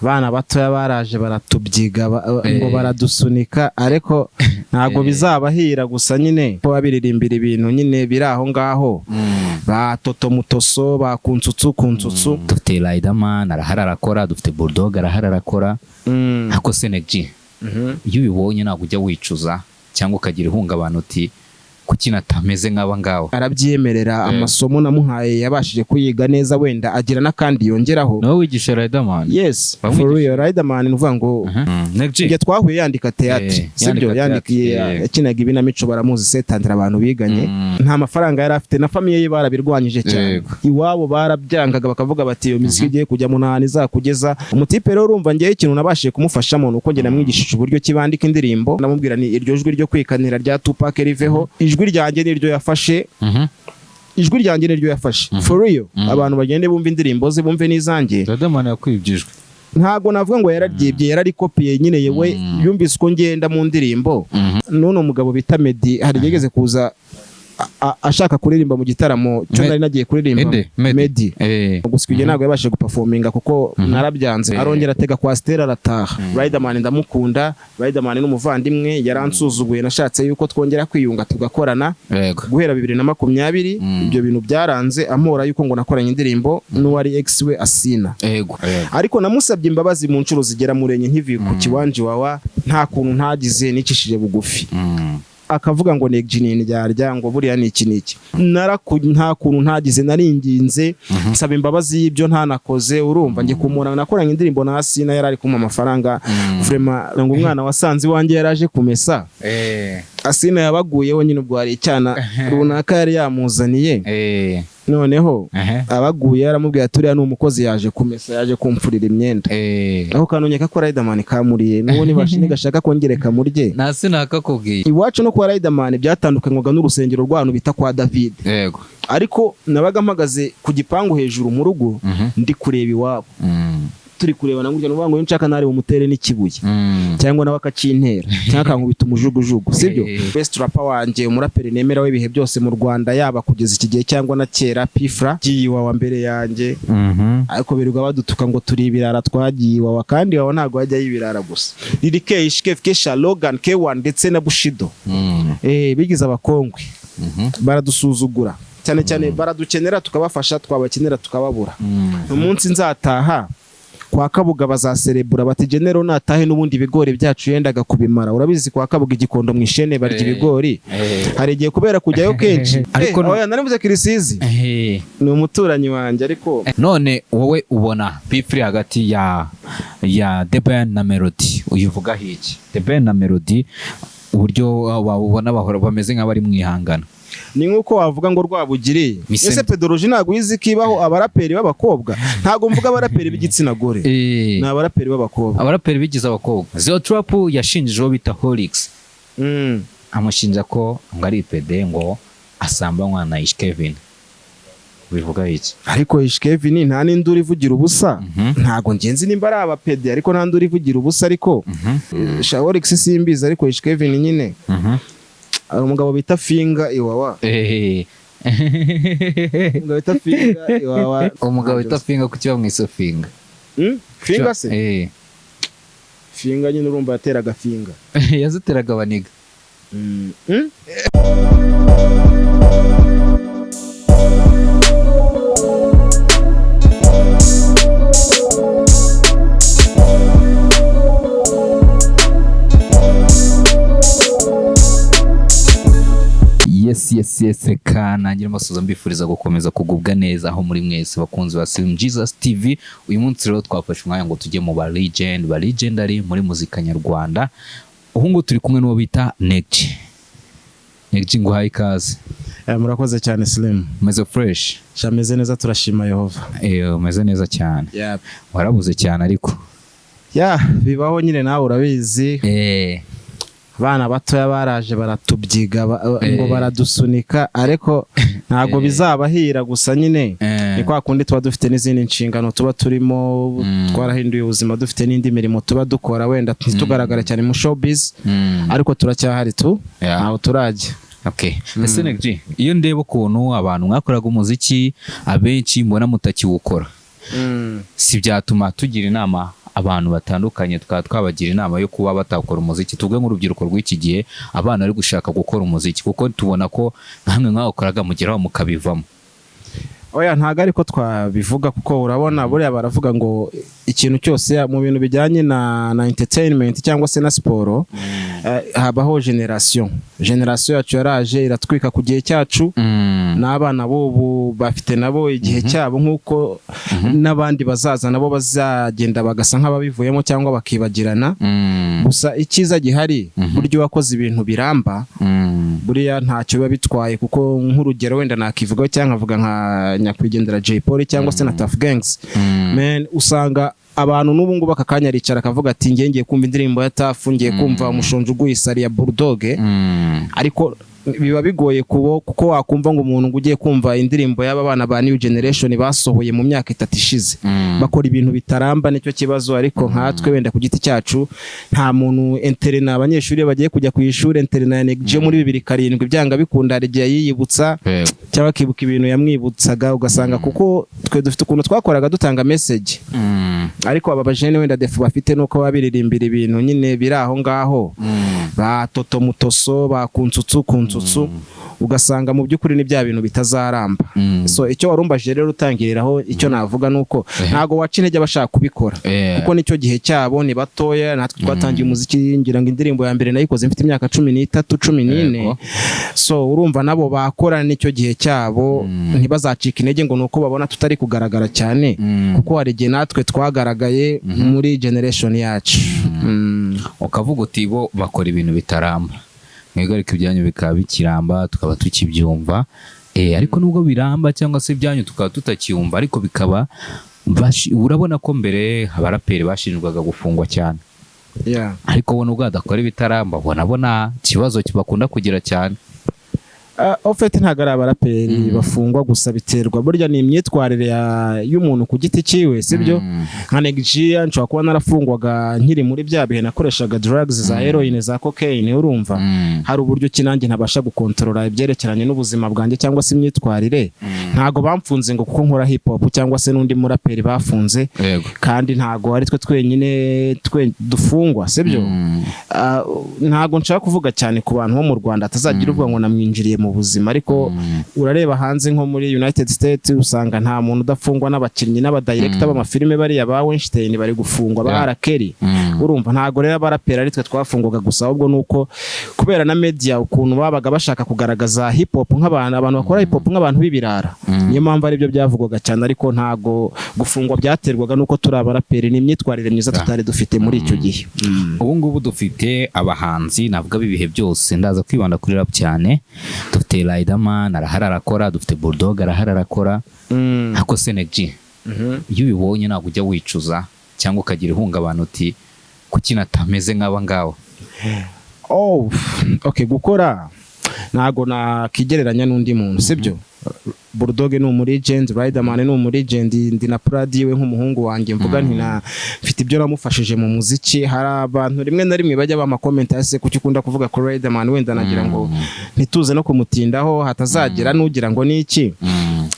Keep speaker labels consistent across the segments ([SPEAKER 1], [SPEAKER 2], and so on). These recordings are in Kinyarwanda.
[SPEAKER 1] Bana batoya baraje baratubyiga ngo baradusunika ariko ntago bizabahira gusa nyine ko babiririmbira ibintu nyine biri aho ngaho ba Toto Mutoso ba Kuntsutsu
[SPEAKER 2] dufite Riderman arahara arakora, dufite Bulldog arahara arakora ako Senegi iyo ubibonye ntabwo ujya wicuza cyangwa ukagira ihungabana uti kuki natameze nk'aba ngaho.
[SPEAKER 1] Arabyemerera amasomo namuhaye yabashije kuyiga neza, wenda agira nakandi yongeraho.
[SPEAKER 2] No wigisha Riderman?
[SPEAKER 1] Yes, for real. Riderman nuvuga ngo ngiye twahuye yandika theatre, sibyo yandikiye yakinaga ibinamico, baramuzi setandira abantu biganye. Nta mafaranga yari afite na famille ye barabirwanyije cyane, iwabo barabyangaga bakavuga bati iyo muziki igiye kujya mu ntani zakugeza. Umutipe rero urumva ngiye ikintu nabashije kumufashamo nuko nge namwigishije uburyo kibandika indirimbo, namubwira ni iryo jwi ryo kwikanira rya Tupac riveho, ijwi ryanjye niryo yafashe, ijwi ryanjye niryo yafashe for real. Abantu bagende bumva indirimbo ze bumve n'izanjye.
[SPEAKER 2] Riderman yakwibjijwe
[SPEAKER 1] ntago navuga ngo yararyibye, yararikopiye nyine yewe yumvise ko ngenda mu ndirimbo. None umugabo bita Meddy hari yegeze kuza ashaka kuririmba mu gitaramo cyo nari nagiye kuririmba Meddy gusa kujye ntago yabashije guperforminga kuko narabyanze. Arongera atega kwa Stella arataha. Riderman ndamukunda, Riderman n'umuvandimwe yaransuzuguye, nashatse yuko twongera kwiyunga tugakorana guhera 2020. Ibyo bintu byaranze amora yuko ngo nakoranye indirimbo n'uwari ex we Asina, ariko namusabye imbabazi mu ncuro zigera murenye nkivi ku kiwanje wawa, nta kuntu ntagize nicishije bugufi. Akavuga ngo Negji ryarya ngo buriya ni iki niki, nta kuntu ntagize, naringinze nsaba imbabazi y'ibyo ntanakoze. Urumva ngiye kumura nakoranye indirimbo na Asina, yarari kumpa amafaranga vraiment ngo umwana wasanze wanjye yaraje kumesa. Asina yabaguyeho nyine ubwo hari icyana runaka yari yamuzaniye, noneho abaguye aramubwira turiya n'umukozi yaje kumesa, yaje kumfurira imyenda. Aho kanonyeka ko Riderman kamuriye nuwo nibashini gashaka kongereka murye
[SPEAKER 2] nasi nakakubwiye.
[SPEAKER 1] Iwacu no kwa Riderman byatandukanywaga n'urusengero rw'abantu bita kwa David. Ariko nabaga mpagaze ku gipangu hejuru mu rugo ndi kureba iwabo, turi kurebana gutyo nuvuga ngo nshaka nari umutere n'ikibuye cyangwa nawe akacintera cyangwa akankubita umujugujugu, sibyo? Best rapper wanje, umuraperi nemera w'ibihe byose mu Rwanda, yaba kugeza iki gihe cyangwa na kera, Pfla giye wa mbere yanjye. Ariko birirwa badutuka ngo turi ibirara, twagiye wa kandi wawe ntago hajya y'ibirara gusa. Lirike Ishkefkesha Logan K1 ndetse na Bushido bigize abakongwe baradusuzugura cyane cyane, baradukenera tukabafasha, twabakenera tukababura. Umunsi nzataha kwa Kabuga bazaserebura bati Genero natahe n'ubundi ibigori byacu yendaga kubimara. Urabizi kwa Kabuga igikondo mwishene barya ibigori, hari igiye kubera kujyayo kenshi. Ariko narivuze Kirisizi ni umuturanyi wanjye. Ariko
[SPEAKER 2] none wowe ubona Pfla hagati ya The Ben na Melody uyivuga hiki? The Ben na Melody uburyo wabona bahora bameze nk'abari mwihangana, ni nkuko wavuga ngo Rwabugiri ese pedology ntago yizi kibaho abaraperi b'abakobwa. Ntago mvuga abaraperi b'igitsina gore, na abaraperi b'abakobwa, abaraperi bigize abakobwa. Zero Trap yashinjijeho bita Holix, amushinja ko ngo ari pede, ngo asambanywa na Ishkevin. Bivuga iki? Ariko Ishkevin nta n'induri ivugira ubusa. Ntago ngenzi nimba ari abapede, ariko nta nduri ivugira ubusa. Ariko Holix simbiza, ariko Ishkevin nyine umugabo bita Finga iwawa. Umugabo bita Finga iwawa. Umugabo bita Finga kuki bamwise Finga? Finga se? Finga nyine urumva yateraga Finga. Yaziteraga abaniga. Yes, reka nangira amasoza mbifuriza gukomeza kugubwa neza aho muri mwese bakunzi ba Slim Jesus TV. Uyu munsi rero twafashe umwanya ngo tujye mu ba legendary muri muzika nyarwanda. Ubu ngo turi kumwe n'uwo bita Negji. Negji ngo hayi kaze. Murakoze cyane Slim. Meze fresh? Shameze neza, turashima Yehova. Meze neza cyane. Warabuze cyane ariko. Bibaho nyine nawe urabizi. Bana batoya baraje baratubyiga ngo baradusunika ariko ntago bizabahira gusa nyine ni kwa kundi tuba dufite n'izindi nshingano tuba turimo, twarahinduye ubuzima, dufite n'indi mirimo tuba dukora, wenda tugaragara cyane mu showbiz ariko turacyahari aho turajya. Ese Negji, iyo ndeba ukuntu abantu mwakoraga umuziki abenshi mbona mutakiwukora, si byatuma tugira inama abantu batandukanye twabagira inama yo kuba batakora umuziki. Tuvuge nk'urubyiruko rw'iki gihe, abana bari gushaka gukora umuziki, kuko tubona ko nkamwe mwakoraga mugeraho mukabivamo.
[SPEAKER 1] Oya, ntago ariko twabivuga, kuko urabona buriya baravuga ngo ikintu cyose mu bintu bijyanye na entertainment cyangwa se na siporo, habaho generation yacu yaraje iratwika ku gihe cyacu, n'abana b'ubu bafite nabo igihe cyabo, nk'uko n'abandi bazaza nabo bazagenda bagasa nk'ababivuyemo cyangwa bakibagirana. Gusa icyiza gihari, buryo wakoze ibintu biramba, buriya ntacyo biba bitwaye, kuko nk'urugero wenda nakivugaho cyangwa nkavuga nka nyakwigendera Jay Polly cyangwa se na Tuff Gangs, man, usanga abantu n'ubu ngubu aka kanya aricara akavuga ati ngiye kumva indirimbo ya Tuff, ngiye kumva umushonje uguyisari ya Bulldog, ariko biba bigoye kuko wakumva ngo umuntu ugiye kumva indirimbo y'aba bana ba new generation basohoye mu myaka 3 ishize, bakora ibintu bitaramba. Nicyo kibazo. Ariko nkatwe wenda ku giti cyacu, nta muntu interna, abanyeshuri bagiye kujya ku ishuri, interna ya NEGJ muri 2007 byanga bikunda igihe yiyibutsa cyangwa kibuka ibintu yamwibutsaga, ugasanga kuko twe dufite ukuntu twakoraga dutanga message, ariko aba bajene wenda defu bafite nuko babiririmbira ibintu nyine biri aho ngaho, ba Toto Mutoso, ba Kunsutsu, ugasanga mu by'ukuri ni bya bintu bitazaramba. So icyo warumbaje rero utangiriraho, icyo navuga nuko ntago waca intege abashaka kubikora, kuko nicyo gihe cyabo, ni batoya. Natwe twatangiye umuziki, ngira ngo indirimbo ya mbere nayikoze mfite imyaka 13 14. So urumva nabo bakora nicyo gihe cyabo, ntibazacika intege ngo nuko babona tutari kugaragara cyane, kuko hari igihe natwe twagaragaye muri generation yacu.
[SPEAKER 2] Ukavuga uti bo bakora ibintu bitaramba, mwebwe ariko ibyanyu bikaba bikiramba, tukaba tukibyumva. Ariko nubwo biramba cyangwa se ibyanyu tukaba tutacyumva, ariko bikaba urabona ko mbere abaraperi bashinjwaga gufungwa cyane, ariko ubona ubwo adakora ibitaramba, ubona ikibazo bakunda kugira cyane.
[SPEAKER 1] Ofete ntago ari abaraperi bafungwa gusa, biterwa burya ni imyitwarire y'umuntu ku giti cyiwe, sibyo? Nka NEGJ nshobora kuba narafungwaga nkiri muri bya bihe nakoreshaga drugs za heroin, za cocaine, urumva hari uburyo kinange ntabasha gukontorora ibyerekeranye n'ubuzima bwanjye cyangwa se imyitwarire. Ntago bamfunze ngo kuko nkora hip hop cyangwa se n'undi muraperi bafunze, kandi ntago ari twe twenyine dufungwa, sibyo? Ntago nshaka kuvuga cyane ku bantu bo mu Rwanda atazagira uvuga ngo namwinjiriye mu buzima, ariko urareba hanze nko muri United States usanga nta muntu udafungwa, n'abakinnyi n'abadirector b'amafilime bari aba Weinstein bari gufungwa, ba R. Kelly. Urumva ntago rero abarapera ari twe twafungwaga gusa, ahubwo nuko kubera na media ukuntu babaga bashaka kugaragaza hip hop nk'abantu bakora hip hop nk'abantu b'ibirara, niyo mpamvu ari byo byavugwaga cyane. Ariko ntago gufungwa byaterwaga nuko turi abaraperi, ni imyitwarire myiza tutari dufite muri icyo gihe.
[SPEAKER 2] Ubu ngubu dufite abahanzi navuga bibihe byose, ndaza kwibanda kuri rap cyane. Dufite Riderman arahara arakora, dufite Bulldog arahara arakora, ako se NEGJ iyo ubibonye ntabwo ujya wicuza cyangwa ukagira ihungabana uti kuki natameze nk'aba ngabo?
[SPEAKER 1] Okay, gukora ntago nakigereranya n'undi muntu, sibyo? Bulldog ni umulegend, Riderman ni umulegend, ndi na Pradi we nk'umuhungu wanjye, mvuga nti mfite ibyo namufashije mu muziki. Hari abantu rimwe na rimwe bajya bama comment ase kuki ukunda kuvuga ko Riderman, wenda nagira ngo ntituze no kumutindaho hatazagira nugira ngo ni iki,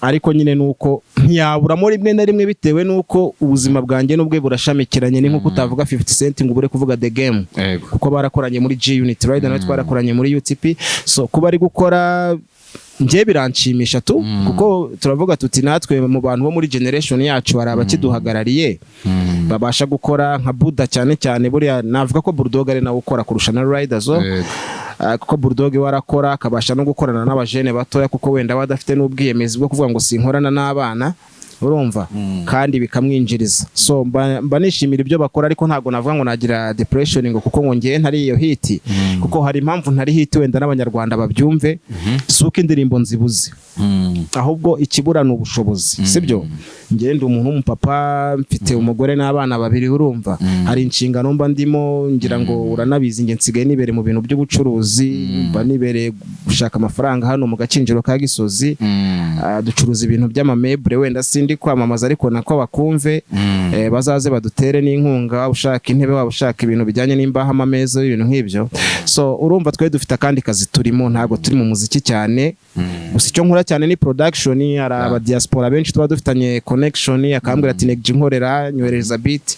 [SPEAKER 1] ariko nyine nuko ntiyaburamo rimwe na rimwe bitewe nuko ubuzima bwanjye n'ubwe burashamikiranye. Ni nkuko utavuga 50 Cent ngo ubure kuvuga The Game, kuko barakoranye muri G Unit, Riderman twarakoranye muri UTP. So kuba ari gukora ngiye biranshimisha tu, kuko turavuga tuti natwe mu bantu bo muri generation yacu hari abakiduhagarariye babasha gukora nka Buda cyane cyane. Buriya navuga ko Bulldog ari nawe ukora kurusha na Riders, kuko Bulldog warakora akabasha no gukorana n'abajene batoya, kuko wenda badafite n'ubwiyemezi bwo kuvuga ngo sinkorana n'abana, urumva, kandi bikamwinjiriza. So mba nishimira ibyo bakora, ariko ntago navuga ngo nagira depression ngo kuko ngongeye ntari iyo hit, kuko hari impamvu ntari hit wenda n'abanyarwanda babyumve, suko indirimbo nzibuze, ahubwo ikiburana ubushobozi, sibyo? Ngende umuntu w'umupapa, mfite umugore n'abana babiri, urumva, hari inshingano mba ndimo, ngira ngo uranabizi nge nsigaye nibere mu bintu by'ubucuruzi, mba nibere gushaka amafaranga hano mu gacinjiro ka Gisozi, ducuruza ibintu by'amameble, wenda ndi kwamamaza ariko nako bakumve bazaze badutere n'inkunga ushaka intebe waba ushaka ibintu bijyanye n'imbaho amameza ibintu nk'ibyo so urumva twe dufite akandi kazi turimo ntago turi mu muziki cyane gusa icyo nkora cyane ni production hari aba diaspora benshi tuba dufitanye connection akambwira ati Neg nkorera nyohereza beat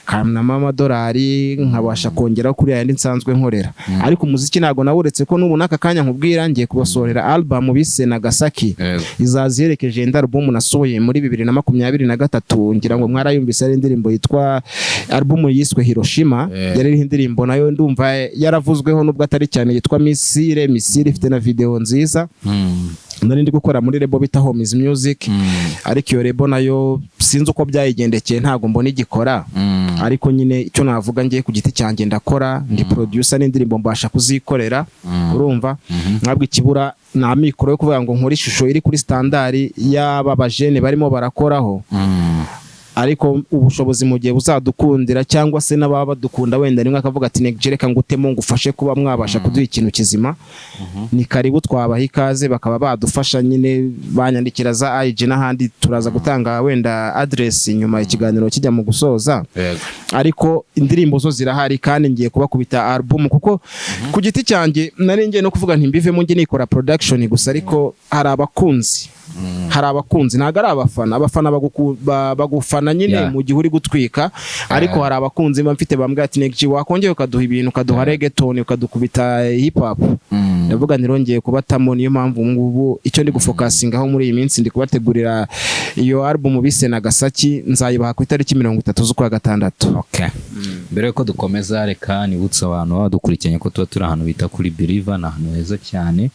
[SPEAKER 1] kamnama amadolari nkabasha kongeraho kuri yandi nsanzwe nkorera ariko umuziki ntago nawuretse ko n'ubu naka kanya nkubwira ngiye kubasorera album bise Nagasaki izaziherekeje indi album nasohoye muri 2023 ngira ngo mwarayumvise ari indirimbo yitwa album yiswe Hiroshima yari indirimbo nayo ndumva yaravuzweho nubwo atari cyane yitwa Misile ifite na video nziza nari ndi gukora muri lebo bita Homies Music ariko iyo lebo nayo sinzi uko byayigendekeye ntago mbona igikora ariko nyine icyo navuga ngiye ku giti cyanjye ndakora ndi producer n'indirimbo mbasha kuzikorera urumva mwabwe ikibura na mikoro yo kuvuga ngo nkora ishusho iri kuri standard y'aba bajene barimo barakoraho ariko ubushobozi mu gihe buzadukundira cyangwa se n'ababa dukunda wenda rimwe akavuga ati Neg reka ngutemo ngufashe kuba mwabasha kuduha ikintu kizima ni karibu twabaha ikaze bakaba badufasha nyine banyandikira za IG n'ahandi turaza gutanga wenda address nyuma ikiganiro kijya mu gusoza ariko indirimbo zo zirahari kandi ngiye kubakubita album kuko ku giti cyanjye nari ngiye no kuvuga nti mbivemo ngiye nikora production gusa ariko hari abakunzi ntago ari abafana bagufana nyine mu gihe uri gutwika ariko hari abakunzi bamfite bambwira ati Neg wakongeye ukaduha ibintu ukaduha reggaeton ukadukubita hip hop ndavuga nirongeye kubatamo niyo mpamvu ngubu icyo ndi gufokasingaho muri iyi minsi ndi kubategurira iyo album bise Nagasaki nzayibaha ku itariki 30 z'ukwa gatandatu.
[SPEAKER 2] Okay. Mbere yuko dukomeza reka nibutsa abantu badukurikiranye ko tuba turi ahantu bita kuri Believer na ahantu heza cyane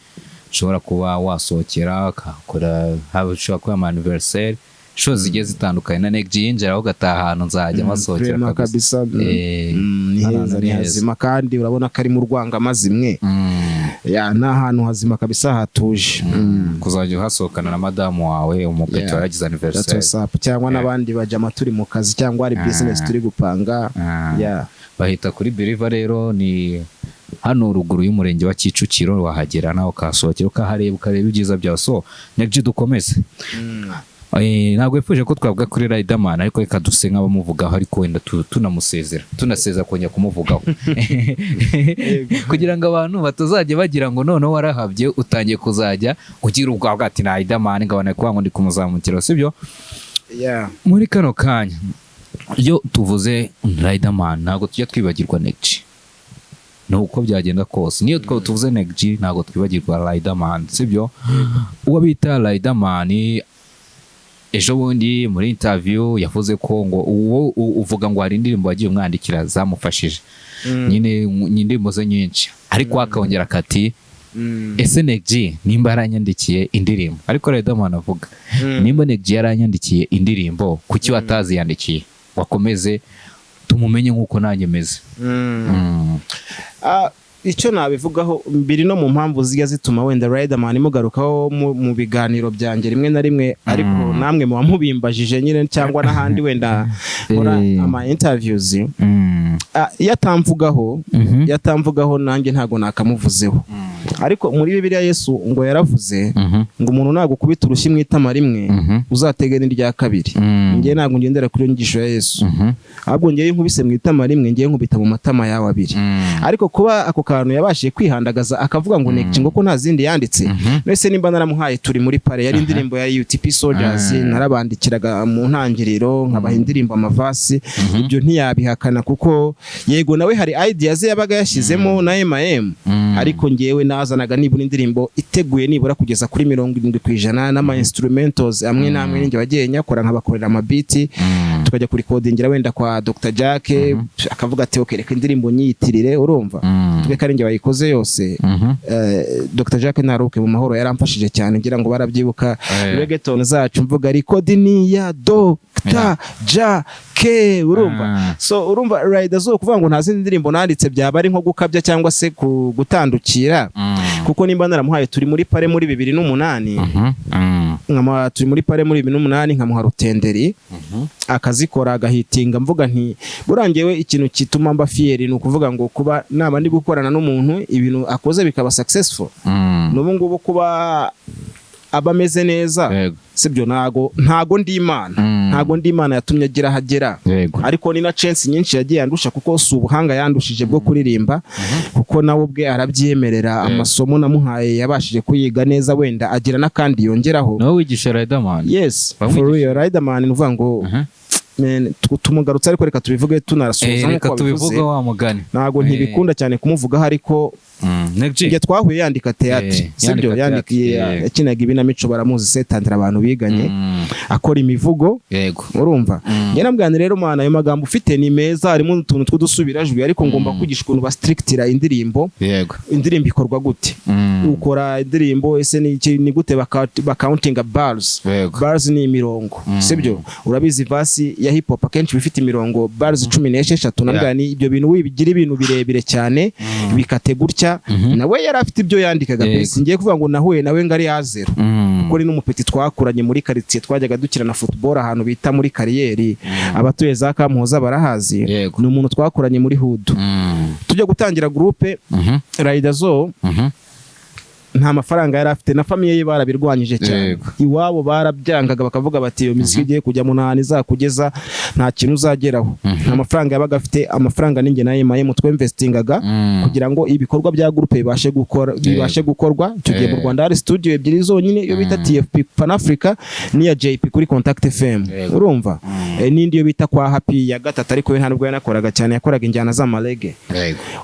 [SPEAKER 2] ushobora kuba wasohokera ukakora haba ushobora kuba ama anniversaire shows zigiye zitandukanye na Neg yinjira ugataha ahantu nzajya masohokera
[SPEAKER 1] kabisa ni hazima kandi urabona ko ari mu Rwanga mazimwe ya na ahantu hazima kabisa hatuje
[SPEAKER 2] kuzajya uhasohokana na madamu wawe umupeta yagize anniversaire
[SPEAKER 1] cyangwa n'abandi baje amaturi mu kazi cyangwa ari business turi gupanga
[SPEAKER 2] bahita kuri Believer rero ni hano ruguru y'umurenge wa Kicukiro wahagera naho kasohokera ukahareba ukareba ibyiza byawe so Neg dukomeze ntabwo yifuje ko twavuga kuri Riderman ariko reka dusenga bamuvugaho ariko wenda tunasezera kongera kumuvugaho kugira ngo abantu batazajya bagira ngo noneho warahabye utangiye kuzajya ugira ubwawe ati na Riderman ngabana kuba ngo ndi kumuzamukira sibyo muri kano kanya iyo tuvuze Riderman ntabwo tujya twibagirwa Neg nuko byagenda kose niyo tuvuze Neg ntabwo twibagirwa Riderman sibyo uwo bita Riderman ejo bundi muri interview yavuze ko ngo uwo uvuga ngo hari indirimbo wagiye umwandikira zamufashije nyine indirimbo ze nyinshi ariko akongera kati ese Neg nimba yaranyandikiye indirimbo ariko Riderman avuga nimba Neg yaranyandikiye indirimbo kuki wataziyandikiye wakomeze tumumenye nkuko nanjye meze
[SPEAKER 1] icyo nabivugaho mbiri no mu mpamvu ziya zituma wenda Riderman imugarukaho mu biganiro byanjye rimwe na rimwe ariko namwe mu bamubimbajije nyine cyangwa n'ahandi wenda ora ama interviews yatamvugaho nanjye ntago nakamuvuzeho ariko muri Bibiliya Yesu ngo yaravuze ngo umuntu nagukubita urushyi mu itama rimwe uzatege n'irya kabiri ngiye ntago ngendera kuri inyigisho ya Yesu ahubwo ngiye nkubise mu itama rimwe ngiye nkubita mu matama yawe abiri ariko kuba ako kantu yabashije kwihandagaza akavuga ngo Neg ngo ko nta zindi yanditse nese nimba naramuhaye turi muri pare yari indirimbo ya UTP Soldiers narabandikiraga mu ntangiriro nkabaha indirimbo amavasi ibyo ntiyabihakana kuko yego nawe hari ideas yabaga yashizemo na M ariko ngewe nazanaga nibura indirimbo iteguye nibura kugeza kuri 70% n'ama instrumentals amwe namwe ninge wagiye nyakora nkabakorera amabiti tukajya kuri codingira wenda kwa Dr Jack akavuga ati okay reka indirimbo nyiyitirire urumva tweka ninge wayikoze yose Dr Jack naruke mu mahoro yaramfashije cyane ngira ngo barabyibuka reggaeton zacu mvuga recording ya Dr Jack urumva so urumva Rider zo kuvuga ngo ntazi indirimbo nanditse byaba ari nko gukabya cyangwa se gutandukira kuko nimba naramuhaye turi muri pare muri 2008 nkama turi muri pare muri 2008 nkamuha Rutenderi akazikora agahitinga mvuga nti burangewe ikintu kituma mba fier ni ukuvuga ngo kuba naba ndi gukorana n'umuntu ibintu akoze bikaba successful n'ubu ngubu kuba aba ameze neza sibyo ntago ndi imana yatumye agira hagera ariko ni na chance nyinshi yagiye yandusha kuko si ubuhanga yandushije bwo kuririmba kuko nawe ubwe arabyemerera amasomo namuhaye yabashije kuyiga neza wenda agira n'akandi yongeraho
[SPEAKER 2] nawe wigisha Riderman
[SPEAKER 1] yes for real Riderman nuvuga ngo tumugarutse ariko reka tubivuge tunarasoza
[SPEAKER 2] reka tubivuga wa mugani
[SPEAKER 1] ntago ntibikunda cyane kumuvugaho ariko ngiye twahuye yandika theatre sibyo yandikiye yakinaga ibinamico baramuzi setandira abantu biganye akora imivugo urumva nge nabwana rero mwana ayo magambo ufite ni meza harimo utuntu tw'udusubirajwi ariko ngomba kwigisha ukuntu bastrictira indirimbo ikorwa gute ukora indirimbo ese ni gute bacounting bars ni imirongo sibyo urabizi vasi ya hip hop akenshi bifite imirongo bars 16 nabwana ibyo bintu wibigira ibintu birebire cyane bikate gutya nawe yari afite ibyo yandikaga pesi ngiye kuvuga ngo nahuye nawe ngari yazero kuko ni n'umupeti twakuranye muri quartier twajyaga dukirana football ahantu bita muri kariyeri abatuye za Kamuhoza barahazi ni umuntu twakuranye muri hood tujya gutangira groupe Riderzo nta mafaranga yari afite na famiye ye barabirwanyije cyane iwabo barabyangaga bakavuga bati iyo muziki igiye kujya mu ntani zakugeza nta kintu uzageraho nta mafaranga yabaga afite amafaranga ninge naye maye twinvestingaga kugira ngo ibikorwa bya groupe bibashe gukorwa tugiye mu Rwanda hari studio ebyiri zonyine iyo bita TFP Pan Africa niya JP kuri Contact FM urumva n'indi yo bita kwa Happy ya gatatu ariko we nta nubwo yanakoraga cyane yakoraga injyana za malege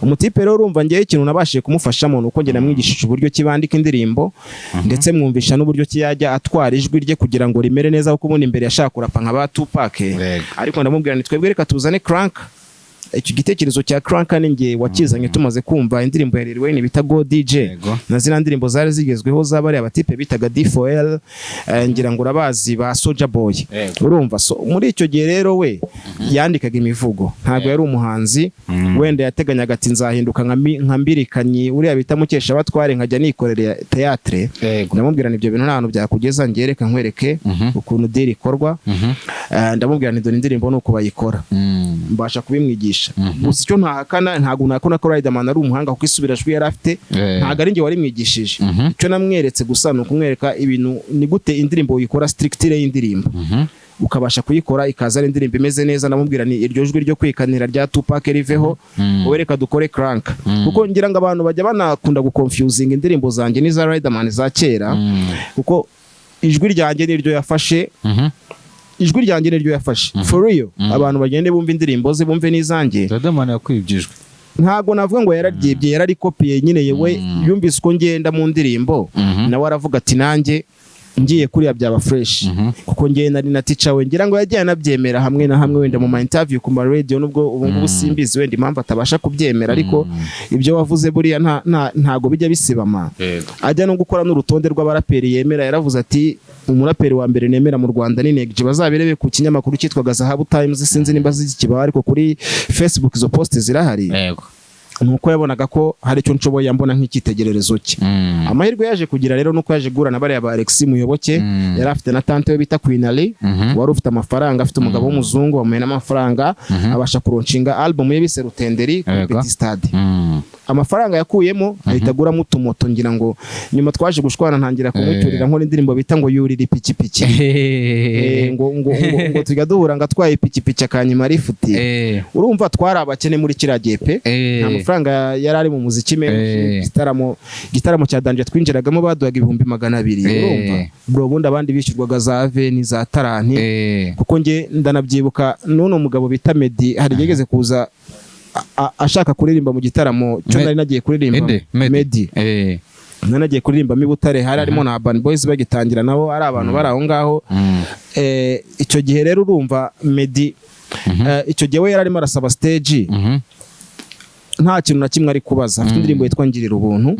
[SPEAKER 1] umutipe rero urumva ngiye ikintu nabashije kumufashamo nuko nge namwigishije uburyo kibandika indirimbo ndetse mwumvisha n'uburyo kiyajya atwara ijwi rye kugira ngo rimere neza kuko ubundi imbere yashaka kurapa nka ba Tupac ariko ndamubwira ni twebwe reka tuzane Crank icyo gitekerezo cya Crank ninge wakizanye tumaze kumva indirimbo ya Lil Wayne bita Go DJ na zina ndirimbo zari zigezweho zabari abatipe bitaga D4L ngira ngo urabazi ba Soulja Boy urumva so muri icyo gihe rero we yandikaga imivugo ntago yari umuhanzi wenda yateganyaga ati nzahinduka nka mbirikanyi uriya bita Mukesha batware nkajya nikorera theatre ndamubwira ibyo bintu nta hantu byakugeza ngereka nkwereke ukuntu deal ikorwa ndamubwira dore indirimbo nuko bayikora mbasha kubimwigisha gusa icyo ntahakana ntago nakona ko Riderman ari umuhanga kuko isubirajwi yari afite ntago ari nge wari mwigishije icyo namweretse gusa no kumwereka ibintu ni gute indirimbo uyikora strictire y'indirimbo ukabasha kuyikora ikaza ari indirimbo imeze neza namubwira ni iryo jwi ryo kwikanira rya Tupac riveho wereka dukore Crank kuko ngira ngo abantu bajya banakunda guconfusing indirimbo zanjye n'iza Riderman za kera kuko ijwi ryanjye niryo yafashe ijwi ryanjye niryo yafashe for real abantu bagende bumva indirimbo ze bumve n'izanjye
[SPEAKER 2] Riderman yakwibjijwe
[SPEAKER 1] ntago navuga ngo yararyibye yararikopiye nyine yewe yumvise uko ngenda mu ndirimbo nawe aravuga ati nanjye ngiye kuriya byaba fresh kuko ngiye nari na teacher we ngira ngo yagiye anabyemera hamwe na hamwe wenda mu ma interview ku ma radio nubwo ubu ngubu simbizi wenda impamvu atabasha kubyemera ariko ibyo wavuze buriya ntago bijya bisibama ajya no gukora n'urutonde rw'abaraperi yemera yaravuze ati umuraperi wa mbere nemera mu Rwanda ni Neg bazabirebe ku kinyamakuru cyitwaga Zahabu Times sinzi nimba zikibaho ariko kuri Facebook izo post zirahari nuko yabonaga ko hari icyo nshoboye yambona nk'ikitegererezo cye amahirwe yaje kugira rero nuko yaje gura na bari aba Alex Muyoboke yari afite na tante we bita Queen Ali wari ufite amafaranga afite umugabo w'umuzungu wamuhena amafaranga abasha kuronshinga album ye bise Rutenderi kuri Petit Stade amafaranga yakuyemo ahitagura mutumoto ngira ngo nyuma twaje gushwana ntangira kumucyurira nko indirimbo bita ngo yurira ipikipiki ngo tujya duhura ngatwaye ipikipiki akanyima rifuti urumva twari abakene muri kiragepe amafaranga yari ari mu muziki menshi gitaramo cya Danje twinjiragamo baduhaga 200,200 urumva bro bundi abandi bishyurwaga za Aveni za Taranti kuko nge ndanabyibuka none umugabo bita Medi hari yegeze kuza ashaka kuririmba mu gitaramo cyo nari nagiye kuririmba Medi nanagiye kuririmba mi Butare hari arimo na Urban Boys bagitangira nabo ari abantu bari aho ngaho icyo gihe rero urumva Medi icyo gihe we yari arimo arasaba stage nta kintu na kimwe ari kubaza afite indirimbo yitwa Ngirira Ubuntu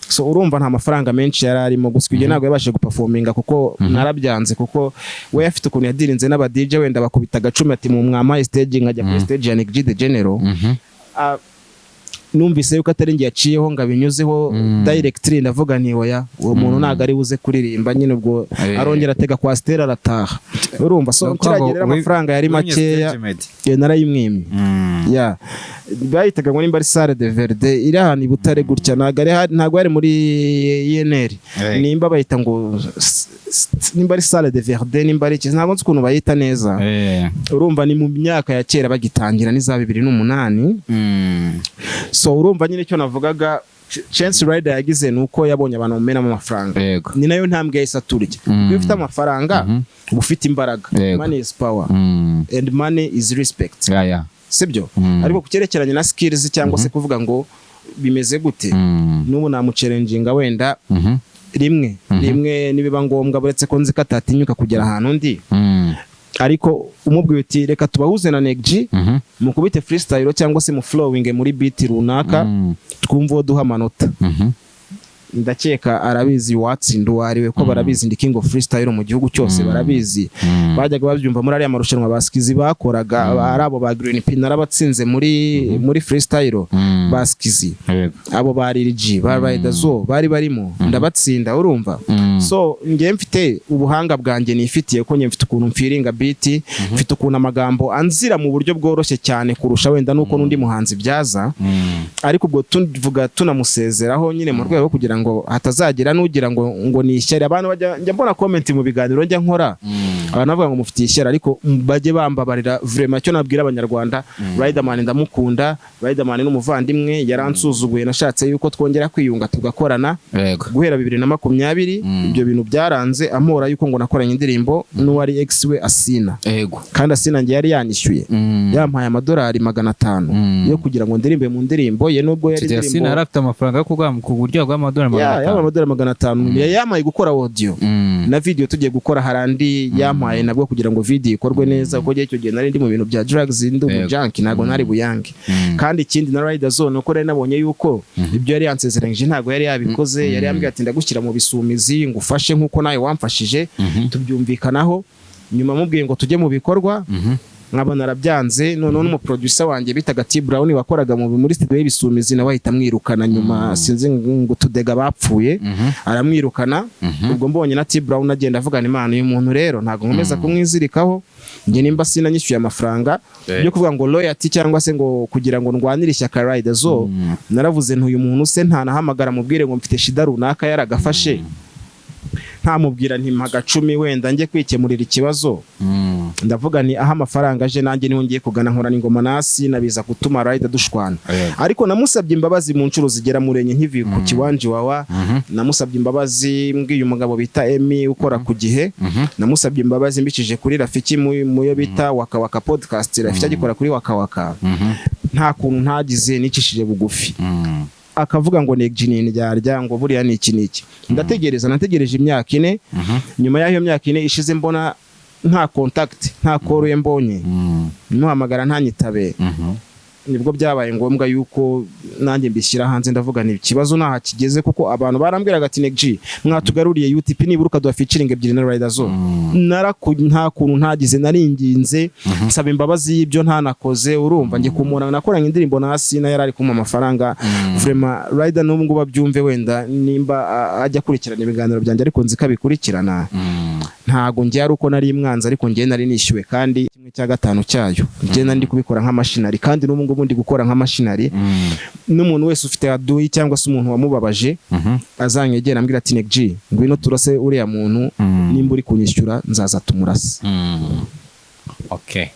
[SPEAKER 1] so urumva nta mafaranga menshi yari arimo gusa igihe ntabwo yabashije guperforminga kuko narabyanze kuko we afite ukuntu yadirinze n'aba DJ wenda bakubita agacumi ati mu mwama stage nkajya kuri stage ya Neg the General numvise yuko atari ngiye yaciyeho ngabinyuzeho directly ndavuga ni oya uwo muntu ntago ari buze kuririmba nyine ubwo arongera atega kwa Stella arataha urumva so kiragerera amafaranga yari makeya narayimwimye ya bayitaga ngo nimba ari Salle de Verde iri ahantu i Butare gutya ntago ari muri INR nimba bayita ngo nimba ari Salle de Verde nimba ari ntago nzi ukuntu bayita neza urumva ni mu myaka ya kera bagitangira ni za 2008 so urumva nyine icyo navugaga Chance Rider yagize nuko yabonye abantu bamena mu mafaranga ni nayo ntambwe yahise aturya iyo ufite amafaranga ufite imbaraga money is power and money is respect sibyo ariko kucyerekeranye na skills cyangwa se kuvuga ngo bimeze gute n'ubu namuchallenginga wenda rimwe nibiba ngombwa buretse ko nzi katatinyuka kugera ahantu ndi ariko umubwiye uti reka tubahuze na Neg mukubite freestyle cyangwa se mu flowing muri beat runaka twumva duha amanota ndakeka arabizi watsinda wariwe ko barabizi ndi king of freestyle mu gihugu cyose barabizi bajyaga babyumva muri ari amarushanwa baskizi bakoraga arabo ba Green P narabatsinze muri freestyle baskizi abo bari RG ba Rider zo bari barimo ndabatsinda urumva so ngiye mfite ubuhanga bwanjye nifitiye ko ngiye mfite ukuntu mfiringa beat mfite ukuntu amagambo anzira mu buryo bworoshye cyane kurusha wenda nuko nundi muhanzi byaza ariko ubwo tuvuga tunamusezeraho nyine mu rwego kugira ngo hatazagira nugira ngo ni ishyari abantu bajya mbona comment mu biganiro njya nkora abantu bavuga ngo mufitiye ishyari ariko bajye bambabarira vraiment cyo nabwira abanyarwanda Riderman ndamukunda Riderman n'umuvandimwe yaransuzuguye nashatse yuko twongera kwiyunga tugakorana guhera 2020 ibyo bintu byaranze amora yuko ngo nakoranye indirimbo n'uwari ex we Asina kandi Asina ngiye yari yanyishyuye yampaye amadolari 500 yo kugira ngo ndirimbe mu ndirimbo ye nubwo yari indirimbo
[SPEAKER 2] Asina arafite amafaranga ku buryo bw'amadolari 500
[SPEAKER 1] amadolari 500 yamaye gukora audio na video tugiye gukora harandi yampaye nabwo kugira ngo video ikorwe neza uko gihe cyo gihe nari ndi mu bintu bya drugs ndi mu junk nago nari buyange kandi ikindi na Rider Zone uko rero nabonye yuko ibyo yari yansezeranyije ntago yari yabikoze yari yambwiye ati ndagushyira mu bisumizi ngufashe nkuko nawe wamfashije tubyumvikanaho nyuma mubwiye ngo tujye mu bikorwa nkaba narabyanze none n'umuproducer wanjye bitaga T Brown wakoraga muri studio y'ibisumizi nawe ahita mwirukana nyuma sinzi ngo tudega bapfuye aramwirukana ubwo mbonye na T Brown agenda avugana Imana uyu muntu rero ntago nkomeza kumwizirikaho nge nimba sinanyishyuye amafaranga byo kuvuga ngo loyalty cyangwa se ngo kugira ngo ndwanire ishyaka Rider zo naravuze ntuyu muntu se ntanahamagara mubwire ngo mfite shida runaka yaragafashe ntamubwira nti mpaga 10 wenda njye kwikemurira ikibazo ndavuga ni aha amafaranga aje nanjye niho ngiye kugana nkora n'ingoma nasi nabiza gutuma Rider dushwana ariko namusabye imbabazi mu ncuro zigera murenye nkivi ku kiwanje wawa namusabye imbabazi mbwiye umugabo bita Emi ukora ku gihe namusabye imbabazi mbikije kuri Rafiki muyo bita Waka podcast Rafiki agikora kuri Waka nta kuntu ntagize nicishije bugufi akavuga ngo Neg ryarya ngo buriya ni iki nategereje imyaka 4 nyuma y'ayo myaka 4 ishize mbona nta contact nta koro mbonye nuhamagara ntanyitabe nibwo byabaye ngombwa yuko nanjye mbishyira hanze ndavuga ni ikibazo naha kigeze kuko abantu barambwiraga ati Neg mwatugaruriye UTP niburuka duha featuring ebyiri na Rider Zone nta kuntu ntagize naringinze nsaba imbabazi y'ibyo ntanakoze urumva ngiye kumura nakoranye indirimbo na Asina yarari kuma amafaranga vraiment Rider n'ubu ngo babyumve wenda nimba ajya kurikirana ibiganiro byanjye ariko nzi kabikurikirana ntago ngiye ari uko nari mwanza ariko ngiye nari nishyuwe kandi 1/5 cyayo ngiye nandi kubikora nk'amashinari kandi n'ubu ngo ndi gukora nk'amashinari n'umuntu wese ufite aduyi cyangwa se umuntu wamubabaje azanyegera ambwira ati Neg ngwino turase uriya muntu nimba uri kunyishyura nzaza tumurase
[SPEAKER 2] okay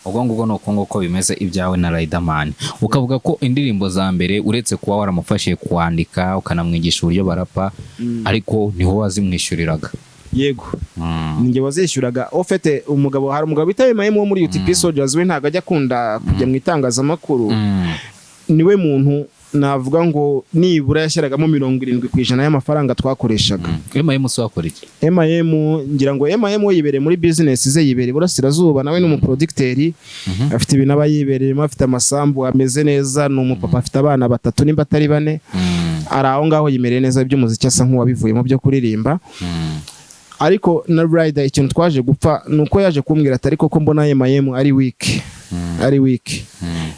[SPEAKER 2] ubwo ngugo nuko bimeze ibyawe na Riderman ukavuga ko indirimbo za mbere uretse kuba waramufashe kwandika ukanamwigisha uburyo barapa ariko niho wazimwishyuriraga
[SPEAKER 1] yego ninge wazishyuraga ofete umugabo hari umugabo bitaye Mayemo muri UTP Soldiers we ntago ajya kunda kujya mu itangazamakuru niwe muntu navuga ngo nibura yashyiragamo 70% y'amafaranga twakoreshaga
[SPEAKER 2] Mayemo so akora iki
[SPEAKER 1] Mayemo ngira ngo Mayemo yibereye muri business ze yibereye burasirazuba nawe n'umuproducteur afite ibintu abayibereye afite amasambu ameze neza n'umupapa afite abana 3 nimba atari 4 araho ngaho yimereye neza by'umuziki asa nk'uwabivuyemo byo kuririmba ariko na Rider ikintu twaje gupfa nuko yaje kumbwira ati ariko ko mbona Mayemo ari weak ari weak